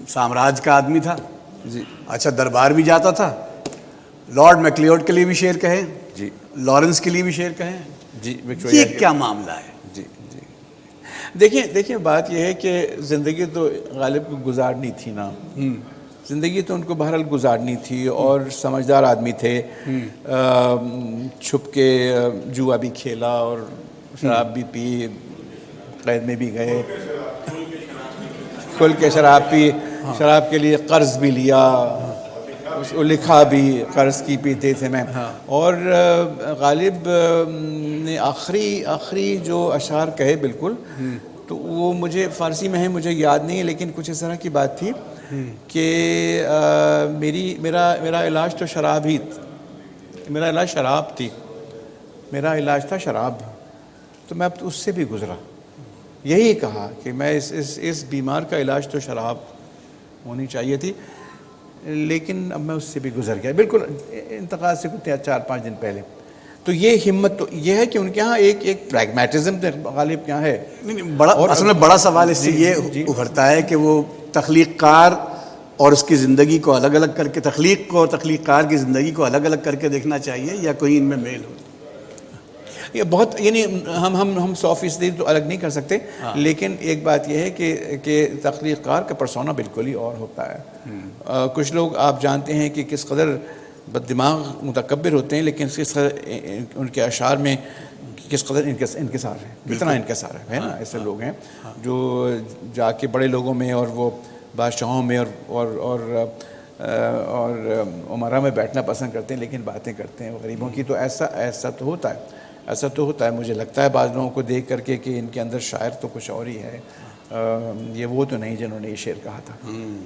سامراج کا آدمی تھا، جی، اچھا دربار بھی جاتا تھا، لارڈ میکلیوڈ کے لیے بھی شعر کہیں، جی لارنس کے لیے بھی شعر کہیں، جی، یہ کیا معاملہ ہے؟ جی جی، دیکھیں بات یہ ہے کہ زندگی تو غالب کو گزارنی تھی نا، زندگی تو ان کو بہرحال گزارنی تھی، اور سمجھدار آدمی تھے، چھپ کے جوا بھی کھیلا اور شراب بھی پی، قید میں بھی گئے، کھل کے شراب پی، شراب کے لیے قرض بھی لیا، اس کو لکھا بھی، قرض کی پیتے تھے میں، اور غالب نے آخری جو اشعار کہے بالکل، تو وہ مجھے فارسی میں ہے، مجھے یاد نہیں ہے، لیکن کچھ اس طرح کی بات تھی کہ میرا علاج تو شراب ہی، میرا علاج شراب تھی، میرا علاج تھا شراب، تو میں اب اس سے بھی گزرا، یہی کہا کہ میں اس بیمار کا علاج تو شراب ہونی چاہیے تھی، لیکن اب میں اس سے بھی گزر گیا، بالکل انتقال سے کچھ 4-5 دن پہلے۔ تو یہ ہمت تو یہ ہے کہ ان کے ہاں ایک پریگمیٹزم غالب کیا ہے، اصل میں بڑا سوال اس سے یہ ابھرتا ہے کہ وہ تخلیق کار اور اس کی زندگی کو الگ الگ کر کے، تخلیق کو اور تخلیق کار کی زندگی کو الگ الگ کر کے دیکھنا چاہیے، یا کوئی ان میں میل ہو؟ یہ بہت، یعنی ہم 100% تو الگ نہیں کر سکتے، لیکن ایک بات یہ ہے کہ تخلیق کار کا پرسونا بالکل ہی اور ہوتا ہے۔ کچھ لوگ آپ جانتے ہیں کہ کس قدر بد دماغ متکبر ہوتے ہیں، لیکن کس قدر ان کے اشعار میں کس قدر انکسار ہے، کتنا انکسار ہے نا، ایسے لوگ ہیں جو جا کے بڑے لوگوں میں اور وہ بادشاہوں میں اور عمرا میں بیٹھنا پسند کرتے ہیں، لیکن باتیں کرتے ہیں غریبوں کی، تو ایسا تو ہوتا ہے، ایسا تو ہوتا ہے۔ مجھے لگتا ہے بعض لوگوں کو دیکھ کر کے کہ ان کے اندر شاعر تو کچھ اور ہی ہے، یہ وہ تو نہیں جنہوں نے یہ شعر کہا تھا۔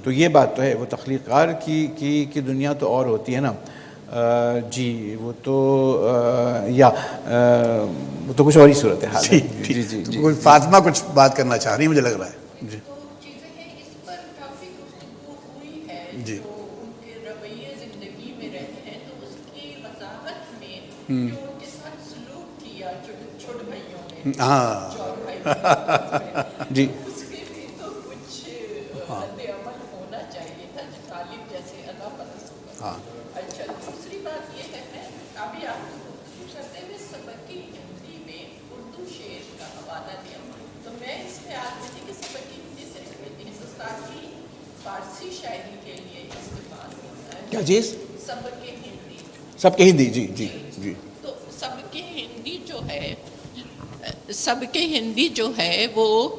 تو یہ بات تو ہے، وہ تخلیق کار کی دنیا تو اور ہوتی ہے نا، جی وہ تو وہ تو کچھ اور ہی صورت حال ہے۔ جی جی جی، فاطمہ کچھ بات کرنا چاہ رہی ہیں، مجھے لگ رہا ہے۔ جی جی ہاں جی ہاں، اچھا دوسری بات یہ ہے، ابھی آپ کرتے ہوئے سبق کی ہندی میں اردو شعر کا حوالہ دیا، تو میں اس خیال میں تھی کہ سبق کی ہندی سے ہندوستان کی فارسی شاعری کے لیے استعمال ہوتا ہے۔ کیا چیز؟ سبق ہندی، سب کے ہندی، جی جی جی، تو سبق سبق ہندی جو ہے وہ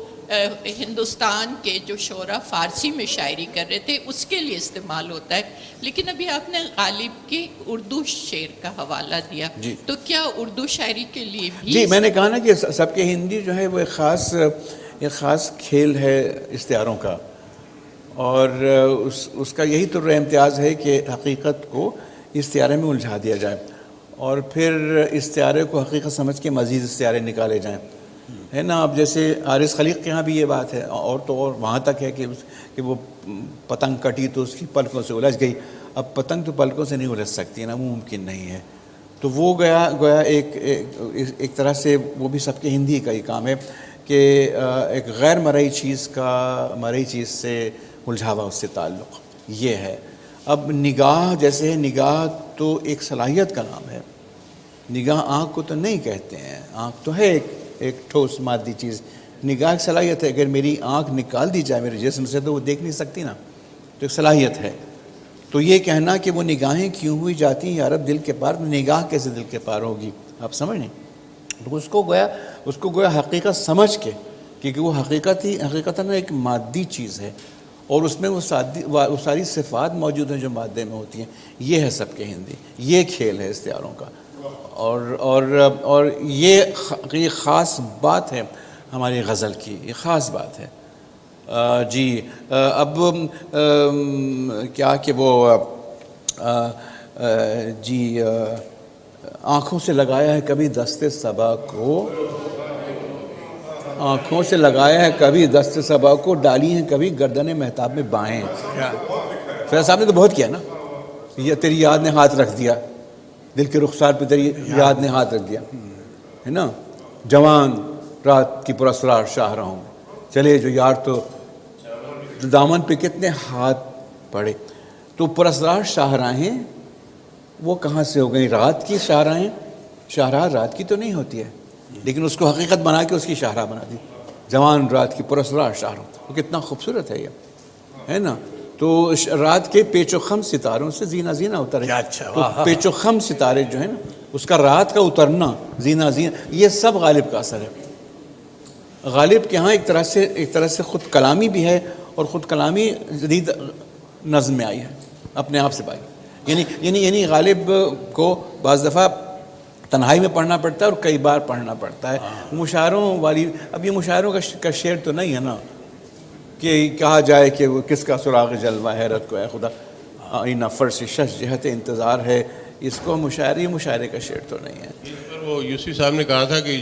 ہندوستان کے جو شعراء فارسی میں شاعری کر رہے تھے اس کے لیے استعمال ہوتا ہے، لیکن ابھی آپ نے غالب کی اردو شعر کا حوالہ دیا، جی تو کیا اردو شاعری کے لیے بھی جی میں نے کہا نا کہ سب کے ہندی جو ہے وہ ایک خاص کھیل ہے استعاروں کا، اور اس کا یہی تو امتیاز ہے کہ حقیقت کو استعارے میں الجھا دیا جائے اور پھر استعارے کو حقیقت سمجھ کے مزید استعارے نکالے جائیں، ہے نا. اب جیسے حارث خلیق کے ہاں بھی یہ بات ہے، اور تو اور وہاں تک ہے کہ وہ پتنگ کٹی تو اس کی پلکوں سے الجھ گئی. اب پتنگ تو پلکوں سے نہیں الجھ سکتی ہے نا، وہ ممکن نہیں ہے. تو وہ گویا ایک طرح سے وہ بھی سب کے ہندی کا ہی کام ہے کہ ایک غیر مرئی چیز سے الجھاوا اس سے تعلق یہ ہے. اب نگاہ جیسے ہے، نگاہ تو ایک صلاحیت کا نام ہے. نگاہ آنکھ کو تو نہیں کہتے ہیں، آنکھ تو ہے ایک ٹھوس مادی چیز. نگاہ ایک صلاحیت ہے. اگر میری آنکھ نکال دی جائے میرے جسم سے تو وہ دیکھ نہیں سکتی نا، تو ایک صلاحیت ہے. تو یہ کہنا کہ وہ نگاہیں کیوں ہوئی جاتی ہیں یارب دل کے پار، نگاہ کیسے دل کے پار ہوگی، آپ سمجھ نہیں. تو اس کو گویا حقیقت سمجھ کے، کیونکہ وہ حقیقتاً ایک مادی چیز ہے اور اس میں وہ ساری صفات موجود ہیں جو مادے میں ہوتی ہیں. یہ ہے سب کے ہندی، یہ کھیل ہے استعاروں کا، اور یہ خاص بات ہے ہماری غزل کی، یہ خاص بات ہے. جی اب کیا کہ وہ جی آنکھوں سے لگایا ہے کبھی دست صبا کو، آنکھوں سے لگایا ہے کبھی دست صبا کو، ڈالی ہیں کبھی گردن مہتاب میں بائیں. فیض صاحب نے تو بہت کیا نا، یہ تیری یاد نے ہاتھ رکھ دیا، دل کے رخسار پہ تیری یاد نے ہاتھ رکھ دیا، ہے نا. جوان رات کی پراسرار شاہ رہوں، چلے جو یار تو دامن پہ کتنے ہاتھ پڑے. تو پراسرار شاہراہیں وہ کہاں سے ہو گئی؟ رات کی شاہراہیں. شاہراہ رات کی تو نہیں ہوتی ہے، لیکن اس کو حقیقت بنا کے اس کی شاہراہ بنا دی. جوان رات کی پراسرار شاہراں، وہ کتنا خوبصورت ہے یہ، ہے نا. تو رات کے پیچ و خم ستاروں سے زینہ اترے. تو پیچ و خم ستارے جو ہیں نا، اس کا رات کا اترنا، زینہ یہ سب غالب کا اثر ہے. غالب کے ہاں ایک طرح سے خود کلامی بھی ہے، اور خود کلامی جدید نظم میں آئی ہے، اپنے آپ سے بائی. یعنی غالب کو بعض دفعہ تنہائی میں پڑھنا پڑتا ہے اور کئی بار پڑھنا پڑتا ہے. مشاعروں والی، اب یہ مشاعروں کا شعر تو نہیں ہے نا کہ کہا جائے کہ وہ کس کا سراغ جلوہ حیرت کو ہے خدا، آئینہ فرش شش جہت انتظار ہے. اس کو مشاعرے کا شعر تو نہیں ہے. اس پر وہ یوسفی صاحب نے کہا تھا کہ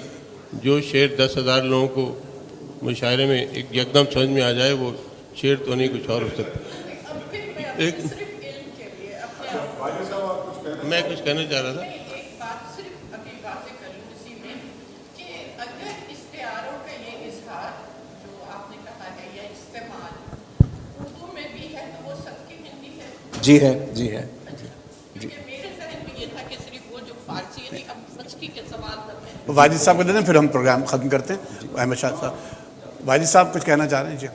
جو شعر 10,000 لوگوں کو مشاعرے میں ایک یکدم سمجھ میں آ جائے وہ شعر تو نہیں، کچھ اور ہو سکتا. میں کچھ کہنا چاہ رہا تھا. ایک بات صرف ابھی واضح کروں اسی میں کہ اگر استعاروں کا یہ اظہار جو آپ نے کہا ہے یا استعمال اردو میں بھی ہے تو وہ سب کی ہندی ہے. جی ہے. کیونکہ میرے ذہن میں یہ تھا کہ صرف وہ جو فارسی یعنی اب مسکی کے سوال تب میں واجد صاحب کو دے دیں، پھر ہم پروگرام ختم کرتے ہیں. احمد شاہ صاحب، واجد صاحب کچھ کہنا چاہ رہے ہیں؟ جی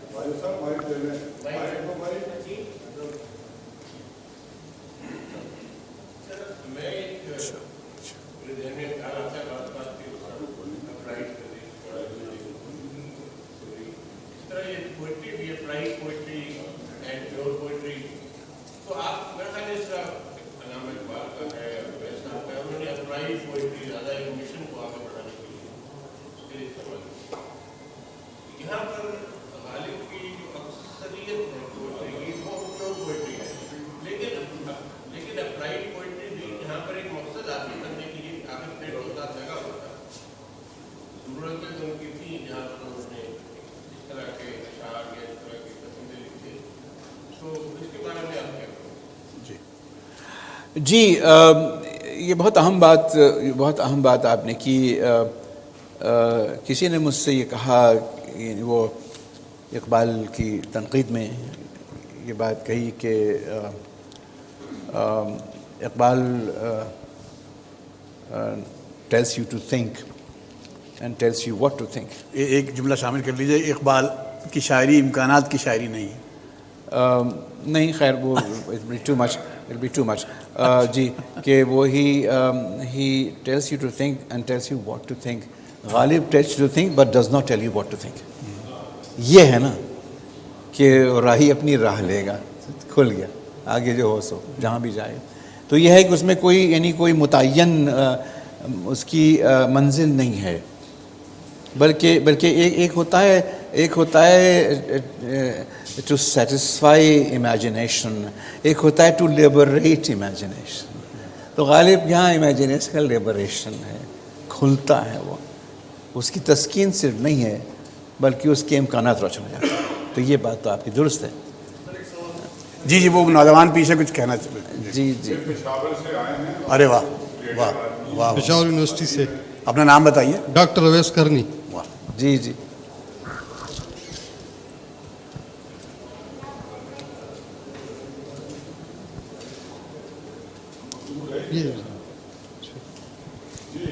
جی یہ بہت اہم بات آپ نے کی. کسی نے مجھ سے یہ کہا، یعنی وہ اقبال کی تنقید میں یہ بات کہی کہ Iqbal tells you to think and tells you what to think. ایک جملہ شامل کر لیجئے، اقبال کی شاعری امکانات کی شاعری نہیں ہے. نہیں خیر وہ it'll be too much. جی کہ وہ he tells you to think and tells you what to think. Ghalib tells to think but does not tell you what to think. یہ ہے نا کہ راہی اپنی راہ لے گا, کھل گیا آگے جو ہو سو جہاں بھی جائے. تو یہ ہے کہ اس میں کوئی یعنی کوئی متعین اس کی منزل نہیں ہے, بلکہ ایک ہوتا ہے ٹو سیٹسفائی امیجنیشن, ایک ہوتا ہے ٹو لیبریٹ امیجنیشن. تو غالب یہاں امیجنیشن کا لیبریشن ہے, کھلتا ہے وہ, اس کی تسکین صرف نہیں ہے بلکہ اس کے امکانات روشن ہو جاتے ہیں. تو یہ بات تو آپ کی درست ہے. جی وہ نوجوان پیچھے کچھ کہنا چاہتے. جی ارے واہ واہ واہ. پشاور یونیورسٹی سے اپنا نام بتائیے. ڈاکٹر اویس کرنی. جی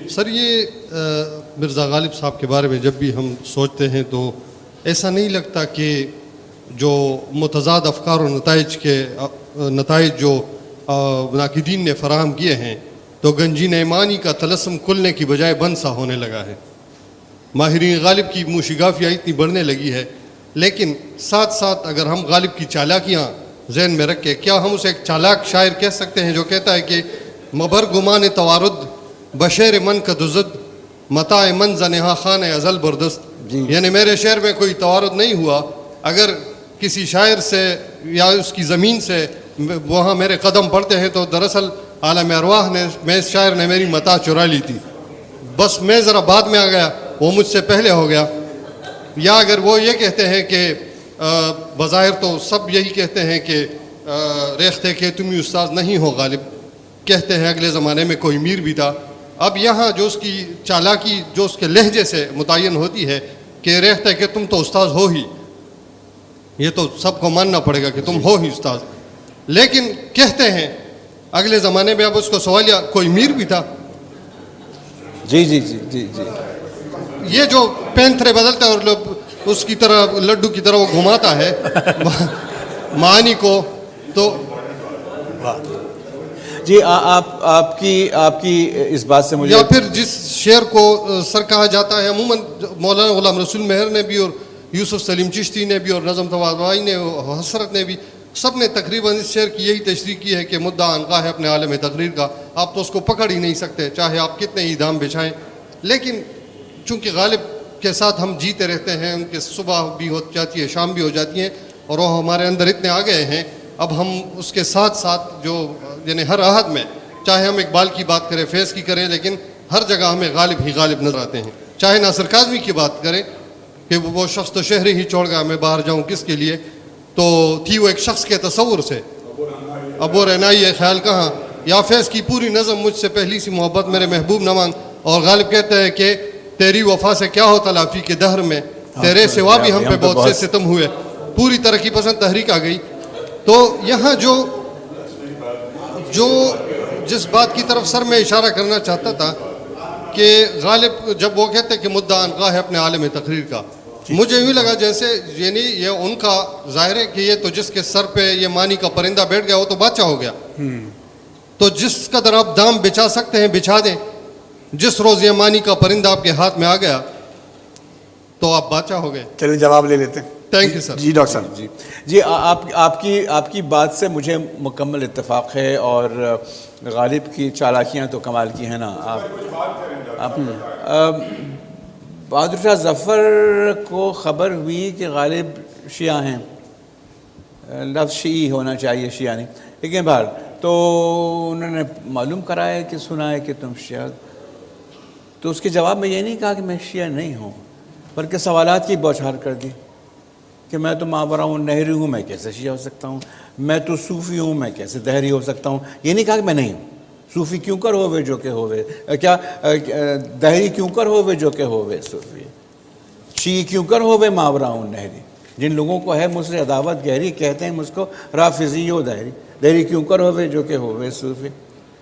سر, یہ مرزا غالب صاحب کے بارے میں جب بھی ہم سوچتے ہیں تو ایسا نہیں لگتا کہ جو متضاد افکار و نتائج جو ناقدین نے فراہم کیے ہیں تو گنجین ایمانی کا طلسم کھلنے کی بجائے بند سا ہونے لگا ہے. ماہرین غالب کی موشگافیاں اتنی بڑھنے لگی ہے, لیکن ساتھ ساتھ اگر ہم غالب کی چالاکیاں ذہن میں رکھ کے, کیا ہم اسے ایک چالاک شاعر کہہ سکتے ہیں جو کہتا ہے کہ مبر گمان توارد بشیر من کا دزد متاع من زنہا خان ازل بردست. یعنی میرے شعر میں کوئی توارد نہیں ہوا, اگر کسی شاعر سے یا اس کی زمین سے وہاں میرے قدم پڑتے ہیں تو دراصل عالم ارواح نے, میں اس شاعر نے میری متاع چرا لی تھی, بس میں ذرا بعد میں آ گیا, وہ مجھ سے پہلے ہو گیا. یا اگر وہ یہ کہتے ہیں کہ بظاہر تو سب یہی کہتے ہیں کہ ریختہ کہ تم ہی استاذ نہیں ہو غالب, کہتے ہیں اگلے زمانے میں کوئی میر بھی تھا. اب یہاں جو اس کی چالاکی جو اس کے لہجے سے متعین ہوتی ہے کہ ریختہ کہ تم تو استاذ ہو ہی, یہ تو سب کو ماننا پڑے گا کہ تم ہو ہی استاذ, لیکن کہتے ہیں اگلے زمانے میں اب اس کو سوالیہ کوئی میر بھی تھا. جی یہ جو پینتھرے بدلتا ہے اور اس کی طرح لڈو کی طرح وہ گھماتا ہے معانی کو, تو جی آپ کی اس بات سے مجھے, یا پھر جس شعر کو سر کہا جاتا ہے عموماً مولانا غلام رسول مہر نے بھی اور یوسف سلیم چشتی نے بھی اور نظم طباطبائی نے اور حسرت نے بھی, سب نے تقریباً اس شعر کی یہی تشریح کی ہے کہ مدعا عنقا ہے اپنے عالم تقریر کا. آپ تو اس کو پکڑ ہی نہیں سکتے چاہے آپ کتنے ہی دام بچھائیں. لیکن چونکہ غالب کے ساتھ ہم جیتے رہتے ہیں, ان کے صبح بھی ہو جاتی ہے شام بھی ہو جاتی ہیں, اور وہ ہمارے اندر اتنے آ گئے ہیں, اب ہم اس کے ساتھ ساتھ جو یعنی ہر عہد میں چاہے ہم اقبال کی بات کریں, فیض کی کریں, لیکن ہر جگہ ہمیں غالب ہی غالب نظر آتے ہیں. چاہے ناصر کاظمی کی بات کریں کہ وہ شخص تو شہری ہی چھوڑ گیا, میں باہر جاؤں کس کے لیے, تو تھی وہ ایک شخص کے تصور سے, اب وہ رہنائی ہے خیال کہاں. یا فیض کی پوری نظم مجھ سے پہلی سی محبت میرے محبوب نہ مانگ, اور غالب کہتے ہیں کہ تیری وفا سے کیا ہو تلافی کے دہر میں, تیرے سوا بھی ہم پہ بہت سے ستم ہوئے, پوری ترقی پسند تحریک آ گئی. تو یہاں جو جس بات کی طرف سر میں اشارہ کرنا چاہتا تھا کہ غالب جب وہ کہتے ہیں کہ مدعا عنقا ہے اپنے عالم تقریر کا, مجھے یوں لگا جیسے یعنی یہ ان کا ظاہر ہے کہ یہ تو جس کے سر پہ یہ معنی کا پرندہ بیٹھ گیا وہ تو بادشاہ ہو گیا. تو جس قدر آپ دام بچھا سکتے ہیں بچھا دیں, جس روز یہ معنی کا پرندہ آپ کے ہاتھ میں آ گیا تو آپ بادشاہ ہو گئے. چلیے جواب لے لیتے ہیں. Thank you sir. جی ڈاکٹر صاحب. جی آپ کی بات سے مجھے مکمل اتفاق ہے, اور غالب کی چالاکیاں تو کمال کی ہیں نا. آپ بہادر شاہ ظفر کو خبر ہوئی کہ غالب شیعہ ہیں, لفظ شیعی ہونا چاہیے شیعہ نہیں, لیکن بہر تو انہوں نے معلوم کرایا کہ سنا ہے کہ تم شیعہ, تو اس کے جواب میں یہ نہیں کہا کہ میں شیعہ نہیں ہوں, بلکہ سوالات کی بوچھار کر دی کہ میں تو ماورا ہوں, نہری ہوں, میں کیسے شیعہ ہو سکتا ہوں, میں تو صوفی ہوں, میں کیسے دہری ہو سکتا ہوں. یہ نہیں کہا کہ میں نہیں ہوں, صوفی کیوں کر ہوئے جو کہ ہوئے, کیا دہری کیوں کر ہوئے جو کہ ہوئے صوفی, شیعی کیوں کر ہوئے ماورا ہوں نہری, جن لوگوں کو ہے مجھ سے عداوت گہری کہتے ہیں مجھ کو رافضی و دہری, دہری کیوں کر ہوئے جو کہ ہوئے صوفی,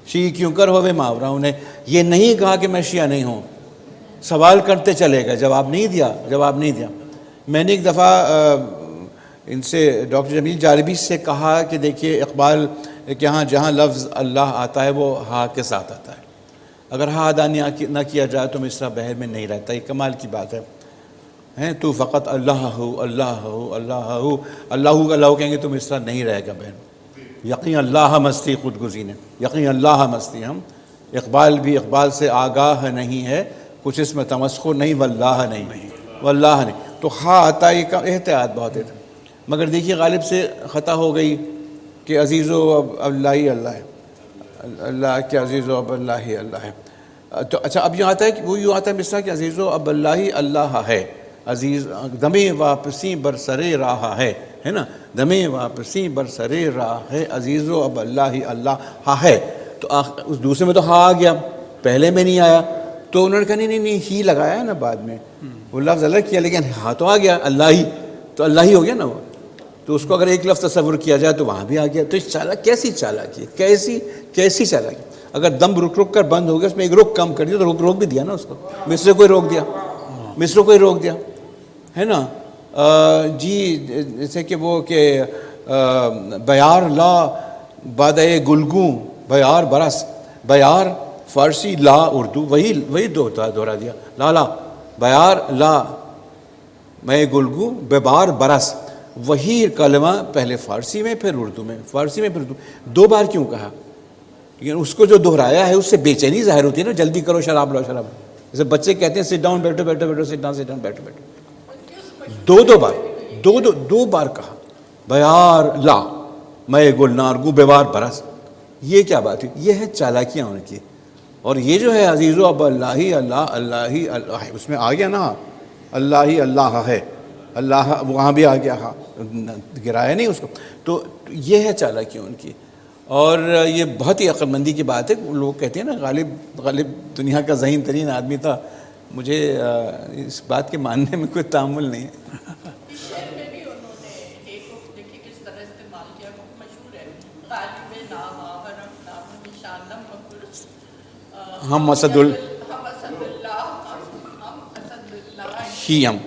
شیعی کیوں کر ہوئے ماورا ہوں. یہ نہیں کہا کہ میں شیعہ نہیں ہوں, سوال کرتے چلے گئے, جواب نہیں دیا. میں نے ایک دفعہ ان سے ڈاکٹر جمیل جاربی سے کہا کہ دیکھیے اقبال کہ ہاں جہاں لفظ اللہ آتا ہے وہ ہاں کے ساتھ آتا ہے, اگر ہا ادا نہ کیا جائے تو مصرع بحر میں نہیں رہتا. یہ کمال کی بات ہے. تو فقط اللہ ہو اللہ ہو اللہ ہو اللہ اللہ کہیں گے تو مصرع نہیں رہے گا بہن. یقین اللہ مستی خود گزین ہے, یقین اللہ مستی. ہم اقبال بھی اقبال سے آگاہ نہیں ہے, کچھ اس میں تمسخر نہیں, واللہ نہیں, واللہ نہیں. تو ہا آتا یہ کا احتیاط بہت ہے. مگر دیکھیے غالب سے خطا ہو گئی کہ عزیز و اب اللہ ہی اللہ ہے, اللہ کے عزیز و اب اللہ ہی اللہ ہے. تو اچھا اب یوں آتا ہے کہ وہ یوں آتا ہے مصرع کہ عزیز و اب اللہ ہی اللہ ہے. عزیز دمِ واپسی برسرے راہ ہے نا, دمِ واپسی برسرے راہ ہے, عزیز و اب اللہ ہی اللہ ہے. تو اس دوسرے میں تو ہا آ گیا, پہلے میں نہیں آیا. تو انہوں نے کہا نہیں ہی لگایا ہے نا بعد میں, وہ لفظ الگ کیا لیکن ہاں تو آ گیا اللہ ہی, تو اللہ ہی ہو گیا نا وہ. تو اس کو اگر ایک لفظ تصور کیا جائے تو وہاں بھی آ گیا. تو اس کیسی چالاکی ہے, کیسی چالاکی. اگر دم رک کر بند ہو گیا, اس میں ایک رک کم کر دیا تو روک بھی دیا نا اس کو, مصرع کو ہی روک دیا ہے نا. جی جیسے کہ وہ کہ بیار لا بادئے گلگوں بیار برس, بیار فارسی لا اردو, وہی دوہرا دیا. لا بیار لا میں گلگوں بے بار برس, وہی کلمہ پہلے فارسی میں پھر اردو میں, فارسی میں پھر اردو, 2 بار کیوں کہا؟ لیکن اس کو جو دہرایا ہے اس سے بے چینی ظاہر ہوتی ہے نا, جلدی کرو شراب لاؤ شراب. جیسے بچے کہتے ہیں سٹ ڈاؤن بیٹھو سٹ ڈاؤن بیٹھو. 2 بار کہا بیار لا میں گلنار گو بے بار برس. یہ کیا بات ہے؟ یہ ہے چالاکیاں ان کی. اور یہ جو ہے عزیز و اب اللہ ہی اللہ ہی اللہ ہے, اس میں آ گیا نا اللہ ہی اللہ ہے, اللہ وہاں بھی آ گیا, ہاں گرایا نہیں اس کو. تو یہ ہے چالاکیاں ان کی. اور یہ بہت ہی عقل مندی کی بات ہے. لوگ کہتے ہیں نا غالب دنیا کا ذہین ترین آدمی تھا. مجھے اس بات کے ماننے میں کوئی تعامل نہیں ہے. اس شعر میں بھی انہوں نے ایک دیکھیے کس طرح استعمال کیا, بہت مشہور ہے, غالب نام آورم نام نشانم مقرس ہم اسد ہی ہم.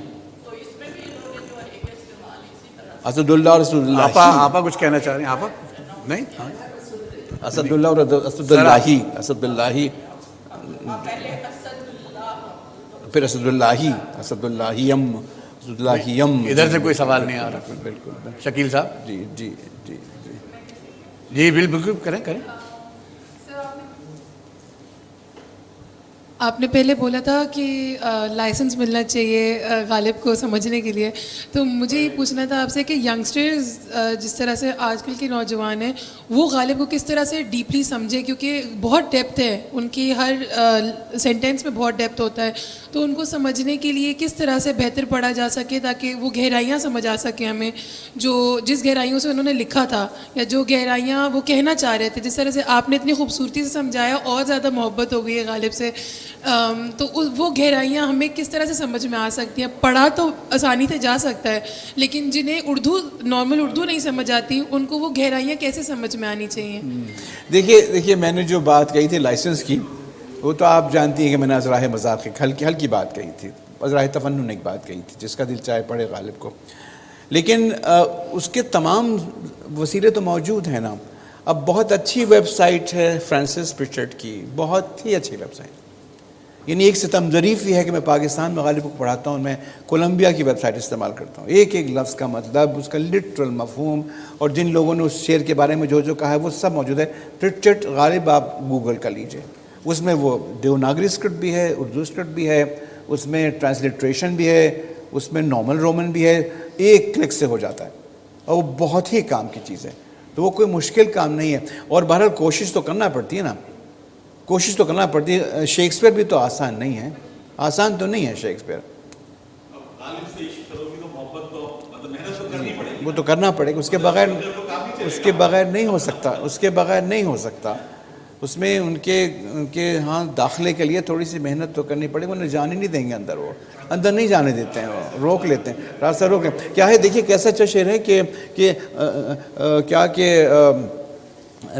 تو اس میں بھی انہوں نے جو ہے ایک استعمال اسی طرح اسد اللہ اور رسول اللہ. آپا کچھ کہنا چاہ رہے ہیں؟ آپا نہیں, اسد اللہ اور اسد اللہ ہی, اسد اللہ ہی, پہلے اسد اللہ, پھر اسد اللہ ہی, اسد اللہ یم, اسد اللہ یم. ادھر سے کوئی سوال نہیں آ رہا. بالکل. شکیل صاحب. جی بالکل کریں. آپ نے پہلے بولا تھا کہ لائسنس ملنا چاہیے غالب کو سمجھنے کے لیے. تو مجھے یہ پوچھنا تھا آپ سے کہ ینگسٹرز جس طرح سے آج کل کے نوجوان ہیں وہ غالب کو کس طرح سے ڈیپلی سمجھے, کیونکہ بہت ڈیپتھ ہے ان کی, ہر سینٹینس میں بہت ڈیپتھ ہوتا ہے. تو ان کو سمجھنے کے لیے کس طرح سے بہتر پڑھا جا سکے تاکہ وہ گہرائیاں سمجھ آ سکیں ہمیں, جس گہرائیوں سے انہوں نے لکھا تھا یا جو گہرائیاں وہ کہنا چاہ رہے تھے. جس طرح سے آپ نے اتنی خوبصورتی سے سمجھایا, اور زیادہ محبت ہو گئی ہے غالب سے. تو وہ گہرائیاں ہمیں کس طرح سے سمجھ میں آ سکتی ہیں؟ پڑھا تو آسانی سے جا سکتا ہے, لیکن جنہیں نارمل اردو نہیں سمجھ آتی ان کو وہ گہرائیاں کیسے سمجھ میں آنی چاہیے؟ دیکھیے میں نے جو بات کہی تھی لائسنس کی, وہ تو آپ جانتی ہیں کہ میں نے ازراہ مذاق ہلکی بات کہی تھی, ازراہ تفنن ایک بات کہی تھی, جس کا دل چاہے پڑھے غالب کو. لیکن اس کے تمام وسیلے تو موجود ہیں نا. اب بہت اچھی ویب سائٹ ہے فرانسس پرچرڈ کی, بہت ہی اچھی ویب سائٹ. یعنی ایک ستم ظریف یہ ہے کہ میں پاکستان میں غالب کو پڑھاتا ہوں, میں کولمبیا کی ویب سائٹ استعمال کرتا ہوں. ایک لفظ کا مطلب, اس کا لٹرل مفہوم, اور جن لوگوں نے اس شعر کے بارے میں جو کہا ہے وہ سب موجود ہے. پرچرڈ غالب آپ گوگل کر لیجئے, اس میں وہ دیوناگری اسکرپٹ بھی ہے, اردو اسکرپٹ بھی ہے, اس میں ٹرانسلیٹریشن بھی ہے, اس میں نارمل رومن بھی ہے, ایک کلک سے ہو جاتا ہے, اور وہ بہت ہی کام کی چیز ہے. تو وہ کوئی مشکل کام نہیں ہے. اور بہرحال کوشش تو کرنا پڑتی ہے نا, کوشش تو کرنا پڑتی ہے. شیکسپیئر بھی تو آسان نہیں ہے, آسان تو نہیں ہے شیکسپیئر. وہ تو کرنا پڑے گا, اس کے بغیر نہیں ہو سکتا. اس میں ان کے ہاں داخلے کے لیے تھوڑی سی محنت تو کرنی پڑے گی, انہیں جانے نہیں دیں گے اندر, وہ اندر نہیں جانے دیتے ہیں, وہ روک لیتے ہیں, راستہ روک لیتے ہیں. کیا ہے دیکھیے کیسا اچھا شعر ہے کہ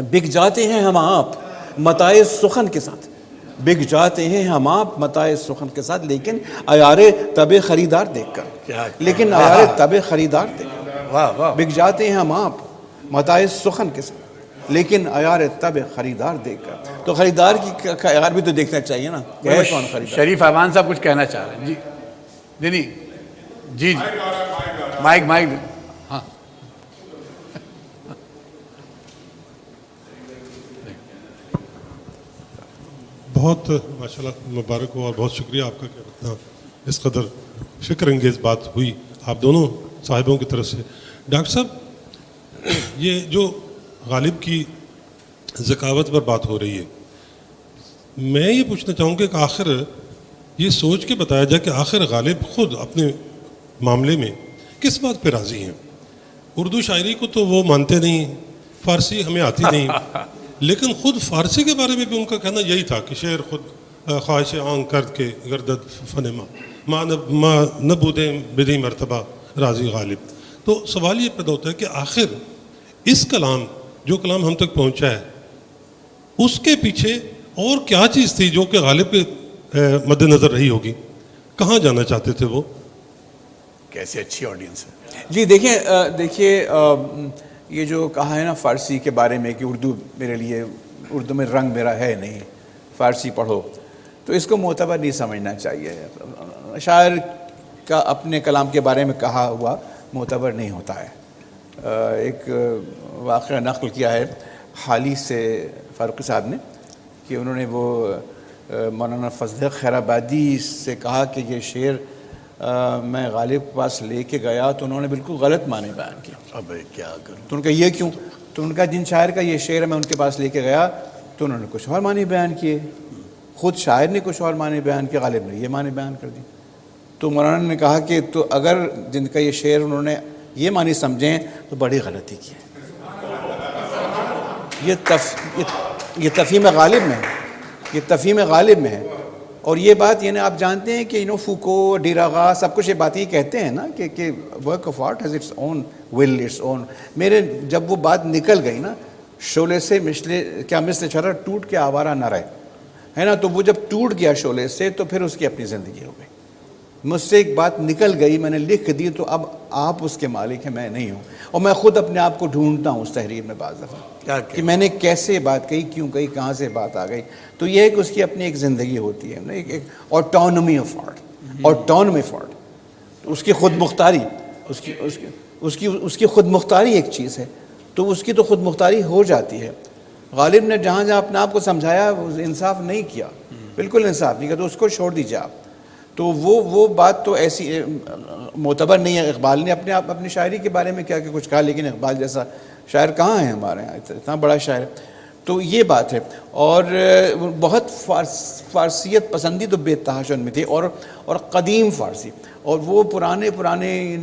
بک جاتے ہیں ہم آپ متاع سخن کے ساتھ, بک جاتے ہیں ہم آپ متاع سخن کے ساتھ, لیکن عیار طب خریدار دیکھ کر, بک جاتے ہیں ہم آپ متاع سخن کے ساتھ, لیکن عیار تب خریدار دیکھ کر. تو خریدار کی عیار بھی تو دیکھنا چاہیے نا کہ ہے کون خریدار. شریف احمان صاحب کچھ کہنا چاہ رہے ہیں. جی نہیں جی مائک ہاں. بہت ماشاءاللہ مبارک ہو اور بہت شکریہ آپ کا کہ اتنا اس قدر فکر انگیز بات ہوئی آپ دونوں صاحبوں کی طرف سے. ڈاکٹر صاحب یہ جو غالب کی ذکاوت پر بات ہو رہی ہے، میں یہ پوچھنا چاہوں گا کہ آخر یہ سوچ کے بتایا جائے کہ آخر غالب خود اپنے معاملے میں کس بات پہ راضی ہیں. اردو شاعری کو تو وہ مانتے نہیں، فارسی ہمیں آتی نہیں، لیکن خود فارسی کے بارے میں بھی ان کا کہنا یہی تھا کہ شعر خود خواہش آنکھ کرد کے گردد فن ماں نہ بودیں بدی مرتبہ راضی غالب. تو سوال یہ پیدا ہوتا ہے کہ آخر اس کلام جو کلام ہم تک پہنچا ہے اس کے پیچھے اور کیا چیز تھی جو کہ غالب کے مد نظر رہی ہوگی؟ کہاں جانا چاہتے تھے وہ؟ کیسے اچھی آڈینس ہے. جی دیکھیے یہ جو کہا ہے نا فارسی کے بارے میں کہ اردو میرے لیے، اردو میں رنگ میرا ہے نہیں، فارسی پڑھو، تو اس کو معتبر نہیں سمجھنا چاہیے. شاعر کا اپنے کلام کے بارے میں کہا ہوا معتبر نہیں ہوتا ہے. ایک واقعہ نقل کیا ہے حالی سے فاروقی صاحب نے کہ انہوں نے وہ مولانا فضل خیر آبادی سے کہا کہ یہ شعر میں غالب کے پاس لے کے گیا تو انہوں نے بالکل غلط معنی بیان کیا. اب کیا کروں؟ تو ان کا یہ کیوں؟ تو ان کا جن شاعر کا یہ شعر میں ان کے پاس لے کے گیا تو انہوں نے کچھ اور معنی بیان کیے، خود شاعر نے کچھ اور معنی بیان کیا، غالب نے یہ معنی بیان کر دی. تو مولانا نے کہا کہ تو اگر جن کا یہ شعر انہوں نے یہ معنی سمجھیں تو بڑی غلطی کی ہے. یہ تفہیم غالب میں ہے، یہ تفہیم غالب میں ہے. اور یہ بات یعنی آپ جانتے ہیں کہ فوکو، ڈیراغا سب کچھ یہ بات یہ کہتے ہیں نا کہ work of art has its own will, its own. میرے جب وہ بات نکل گئی نا، شعلے سے مثل شرر ٹوٹ کے آوارہ نہ رہے، ہے نا، تو وہ جب ٹوٹ گیا شعلے سے تو پھر اس کی اپنی زندگی ہو گئی. مجھ سے ایک بات نکل گئی، میں نے لکھ دی، تو اب آپ اس کے مالک ہیں، میں نہیں ہوں. اور میں خود اپنے آپ کو ڈھونڈتا ہوں اس تحریر میں بعض دفعہ کہ میں نے کیسے بات کہی، کیوں کہی، کہاں سے بات آ گئی. تو یہ ہے کہ اس کی اپنی ایک زندگی ہوتی ہے، ایک آٹونمی آف آرٹ، آٹونمی آف آرٹ. اس کی خود مختاری، اس کی خود مختاری ایک چیز ہے، تو اس کی تو خود مختاری ہو جاتی ہے. غالب نے جہاں اپنے آپ کو سمجھایا انصاف نہیں کیا، بالکل انصاف نہیں کیا، تو اس کو چھوڑ دیجیے آپ. تو وہ بات تو ایسی معتبر نہیں ہے. اقبال نے اپنی شاعری کے بارے میں کیا کہ کچھ کہا، لیکن اقبال جیسا شاعر کہاں ہے ہمارے یہاں، اتنا بڑا شاعر. تو یہ بات ہے. اور بہت فارسیت پسندی تو بے تحاشا میں تھی، اور قدیم فارسی، اور وہ پرانے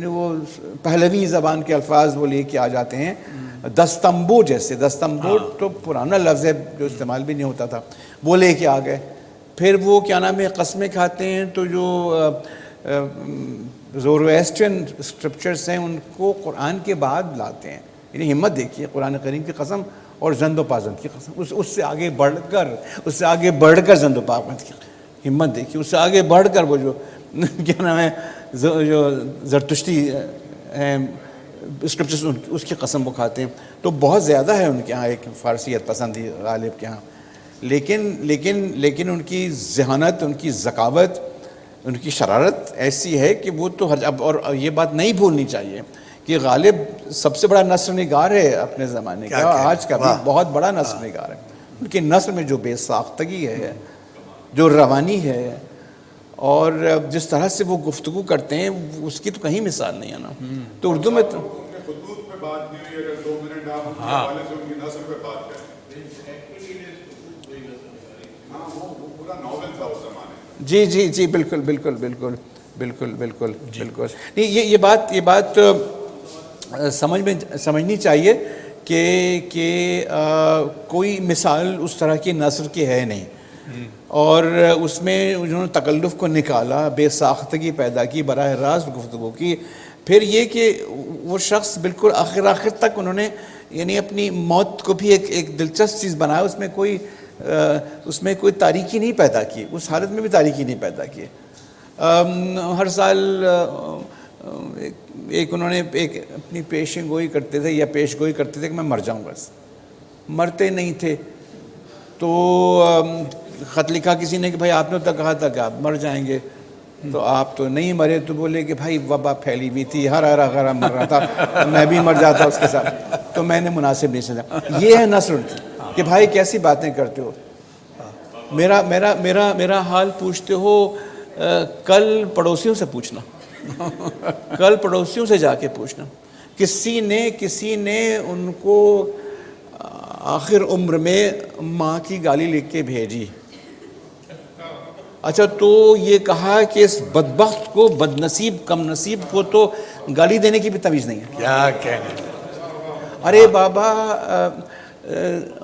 وہ پہلوی زبان کے الفاظ وہ لے کے آ جاتے ہیں. دستمبو جیسے، دستمبو تو پرانا لفظ ہے جو استعمال بھی نہیں ہوتا تھا، وہ لے کے آ گئے. پھر وہ کیا نام ہے قسمیں کھاتے ہیں، تو جو زورویسٹرن اسکرپچرس ہیں ان کو قرآن کے بعد لاتے ہیں. یعنی ہمت دیکھیے، قرآن کریم کی قسم اور زند و پازند کی قسم، اس سے آگے بڑھ کر زند و پازند کی ہمت دیکھیے، اس سے آگے بڑھ کر وہ جو کیا نام ہے جو زرتشتی ہیں اسکرپچرس، اس کی قسم وہ کھاتے ہیں. تو بہت زیادہ ہے ان کے ہاں ایک فارسیت پسندی غالب کے ہاں. لیکن ان کی ذہانت، ان کی ذکاوت، ان کی شرارت ایسی ہے کہ وہ تو اور یہ بات نہیں بھولنی چاہیے کہ غالب سب سے بڑا نثر نگار ہے اپنے زمانے کا، آج کا بھی بہت بڑا نثر نگار ہے. ان کے نثر میں جو بے ساختگی ہے، جو روانی ہے، اور جس طرح سے وہ گفتگو کرتے ہیں، اس کی تو کہیں مثال نہیں ہے نا. تو اردو میں تو جی بالکل. نہیں یہ بات سمجھنی چاہیے کہ کوئی مثال اس طرح کی نثر کی ہے نہیں. اور اس میں انہوں نے تکلف کو نکالا، بے ساختگی پیدا کی، براہ راست گفتگو کی. پھر یہ کہ وہ شخص بالکل آخر تک انہوں نے یعنی اپنی موت کو بھی ایک دلچسپ چیز بنایا، اس میں کوئی تاریکی نہیں پیدا کی، اس حالت میں بھی تاریکی نہیں پیدا کی. ہر سال انہوں نے اپنی پیشن گوئی کرتے تھے یا پیش گوئی کرتے تھے کہ میں مر جاؤں گا. مرتے نہیں تھے. تو خط لکھا کسی نے کہ بھائی آپ نے تو کہا تھا کہ آپ مر جائیں گے, تو آپ تو نہیں مرے. تو بولے کہ بھائی وبا پھیلی ہوئی تھی, ہر مر رہا تھا, میں بھی مر جاتا اس کے ساتھ, تو میں نے مناسب نہیں سمجھا. یہ ہے نثر کہ بھائی کیسی باتیں کرتے ہو. میرا حال پوچھتے ہو, کل پڑوسیوں سے پوچھنا, کل پڑوسیوں سے جا کے پوچھنا. کسی نے ان کو آخر عمر میں ماں کی گالی لکھ کے بھیجی. اچھا, تو یہ کہا کہ اس بدبخت کو, بد نصیب کم نصیب کو تو گالی دینے کی بھی تمیز نہیں ہے. کیا کہنے. ارے بابا,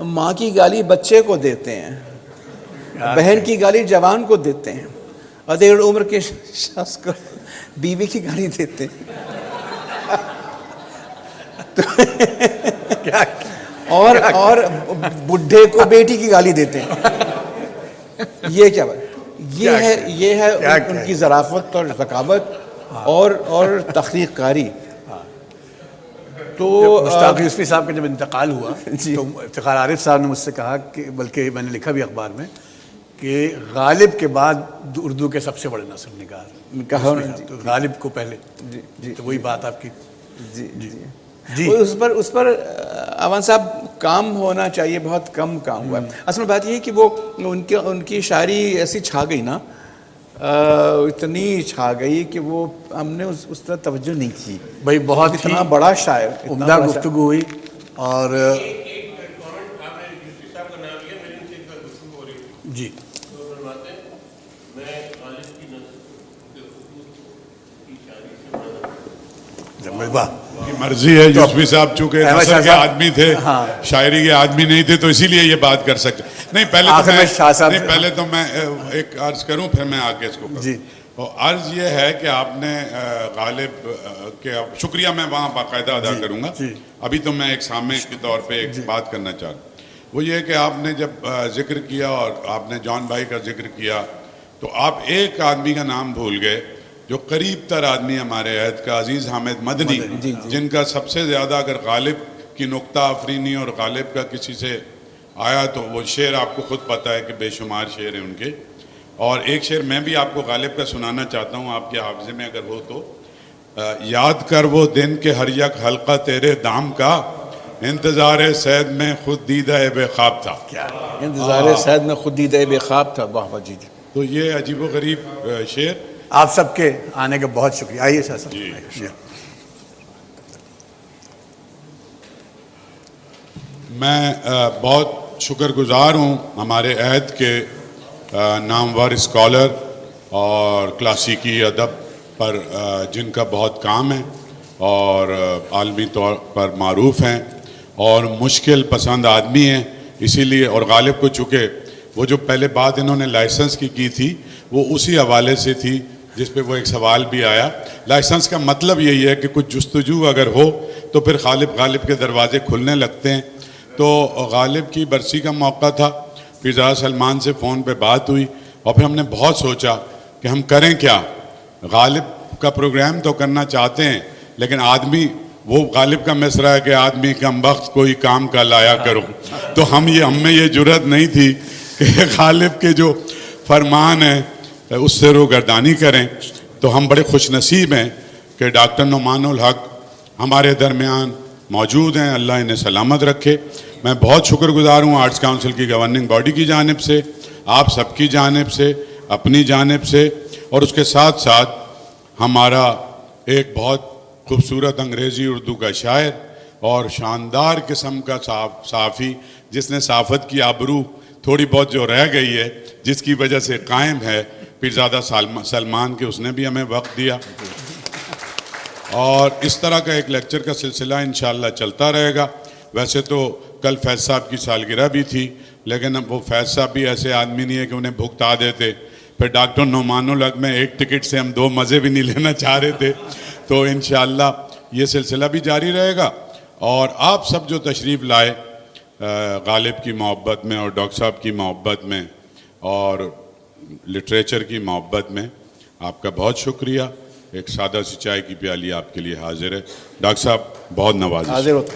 ماں کی گالی بچے کو دیتے ہیں, بہن کی گالی جوان کو دیتے ہیں, ادھیڑ عمر کے شخص کو بیوی کی گالی دیتے ہیں. اور بڈھے کو بیٹی کی گالی دیتے ہیں. یہ کیا بات, یہ ہے ان کی ظرافت اور ذکاوت اور تخلیق کاری. تو مشتاق یوسفی صاحب کا جب انتقال ہوا تو افتخار عارف صاحب نے مجھ سے کہا کہ, بلکہ میں نے لکھا بھی اخبار میں, کہ غالب کے بعد اردو کے سب سے بڑے نثر نگار غالب کو پہلے. تو وہی بات آپ کی. جی اس پر عوان صاحب کام ہونا چاہیے, بہت کم کام ہوا ہے. اصل میں بات یہ ہے کہ وہ ان کی شاعری ایسی چھا گئی نا, اتنی چھا گئی کہ وہ ہم نے اس طرح توجہ نہیں کی. بھائی بہت اتنا بڑا شاعر, عمدہ گفتگو ہوئی. اور جی کی مرضی ہے. یوسفی صاحب چونکہ نثر کے آدمی تھے, شاعری کے آدمی نہیں تھے, تو اسی لیے یہ بات کر سکتے. نہیں پہلے تو میں ایک عرض کروں, پھر میں آگے اس کو کروں. عرض یہ ہے کہ آپ نے غالب کے شکریہ میں وہاں باقاعدہ ادا کروں گا. ابھی تو میں ایک سامع کے طور پہ ایک بات کرنا چاہ رہا ہوں. وہ یہ کہ آپ نے جب ذکر کیا اور آپ نے جان بھائی کا ذکر کیا, تو آپ ایک آدمی کا نام بھول گئے جو قریب تر آدمی ہمارے عہد کا, عزیز حامد مدنی, جن کا سب سے زیادہ اگر غالب کی نکتہ آفرینی اور غالب کا کسی سے آیا تو وہ شعر آپ کو خود پتہ ہے کہ بے شمار شعر ہیں ان کے. اور ایک شعر میں بھی آپ کو غالب کا سنانا چاہتا ہوں, آپ کے حافظے میں اگر ہو تو. یاد کر وہ دن کے ہر یک حلقہ تیرے دام کا, انتظار سید میں خود دیدہ بے خواب تھا. انتظار سید میں خود دیدہ بے خواب تھا. واہ واہ. جی تو یہ عجیب و غریب شعر. آپ سب کے آنے کا بہت شکریہ. آئیے شاہ صاحب. میں بہت شکر گزار ہوں ہمارے عہد کے نامور اسکالر اور کلاسیکی ادب پر جن کا بہت کام ہے اور عالمی طور پر معروف ہیں اور مشکل پسند آدمی ہیں. اسی لیے, اور غالب کو چونکہ وہ جو پہلے بات انہوں نے لائسنس کی تھی وہ اسی حوالے سے تھی جس پہ وہ ایک سوال بھی آیا. لائسنس کا مطلب یہی ہے کہ کچھ جستجو اگر ہو تو پھر غالب کے دروازے کھلنے لگتے ہیں. تو غالب کی برسی کا موقع تھا, پیرزادہ سلمان سے فون پہ بات ہوئی, اور پھر ہم نے بہت سوچا کہ ہم کریں کیا. غالب کا پروگرام تو کرنا چاہتے ہیں, لیکن آدمی, وہ غالب کا مصرع ہے کہ آدمی کم وقت کوئی کام کا لایا کرو. تو ہم میں یہ جرأت نہیں تھی کہ غالب کے جو فرمان ہیں اس سے روگردانی کریں. تو ہم بڑے خوش نصیب ہیں کہ ڈاکٹر نعمان الحق ہمارے درمیان موجود ہیں, اللہ انہیں سلامت رکھے. میں بہت شکر گزار ہوں آرٹس کاؤنسل کی گورننگ باڈی کی جانب سے, آپ سب کی جانب سے, اپنی جانب سے, اور اس کے ساتھ ساتھ ہمارا ایک بہت خوبصورت انگریزی اردو کا شاعر اور شاندار قسم کا صحافی, جس نے صحافت کی آبرو تھوڑی بہت جو رہ گئی ہے جس کی وجہ سے قائم ہے, پیرزادہ سلمان کے, اس نے بھی ہمیں وقت دیا. اور اس طرح کا ایک لیکچر کا سلسلہ انشاءاللہ چلتا رہے گا. ویسے تو کل فیض صاحب کی سالگرہ بھی تھی, لیکن اب وہ فیض صاحب بھی ایسے آدمی نہیں ہے کہ انہیں بھگتا دیتے. پھر ڈاکٹر نعمان الحق میں ایک ٹکٹ سے ہم 2 مزے بھی نہیں لینا چاہ رہے تھے. تو انشاءاللہ یہ سلسلہ بھی جاری رہے گا. اور آپ سب جو تشریف لائے غالب کی محبت میں اور ڈاکٹر صاحب کی محبت میں اور لٹریچر کی محبت میں, آپ کا بہت شکریہ. ایک سادہ سی چائے کی پیالی آپ کے لیے حاضر ہے. ڈاکٹر صاحب بہت نوازش. حاضر ہوتا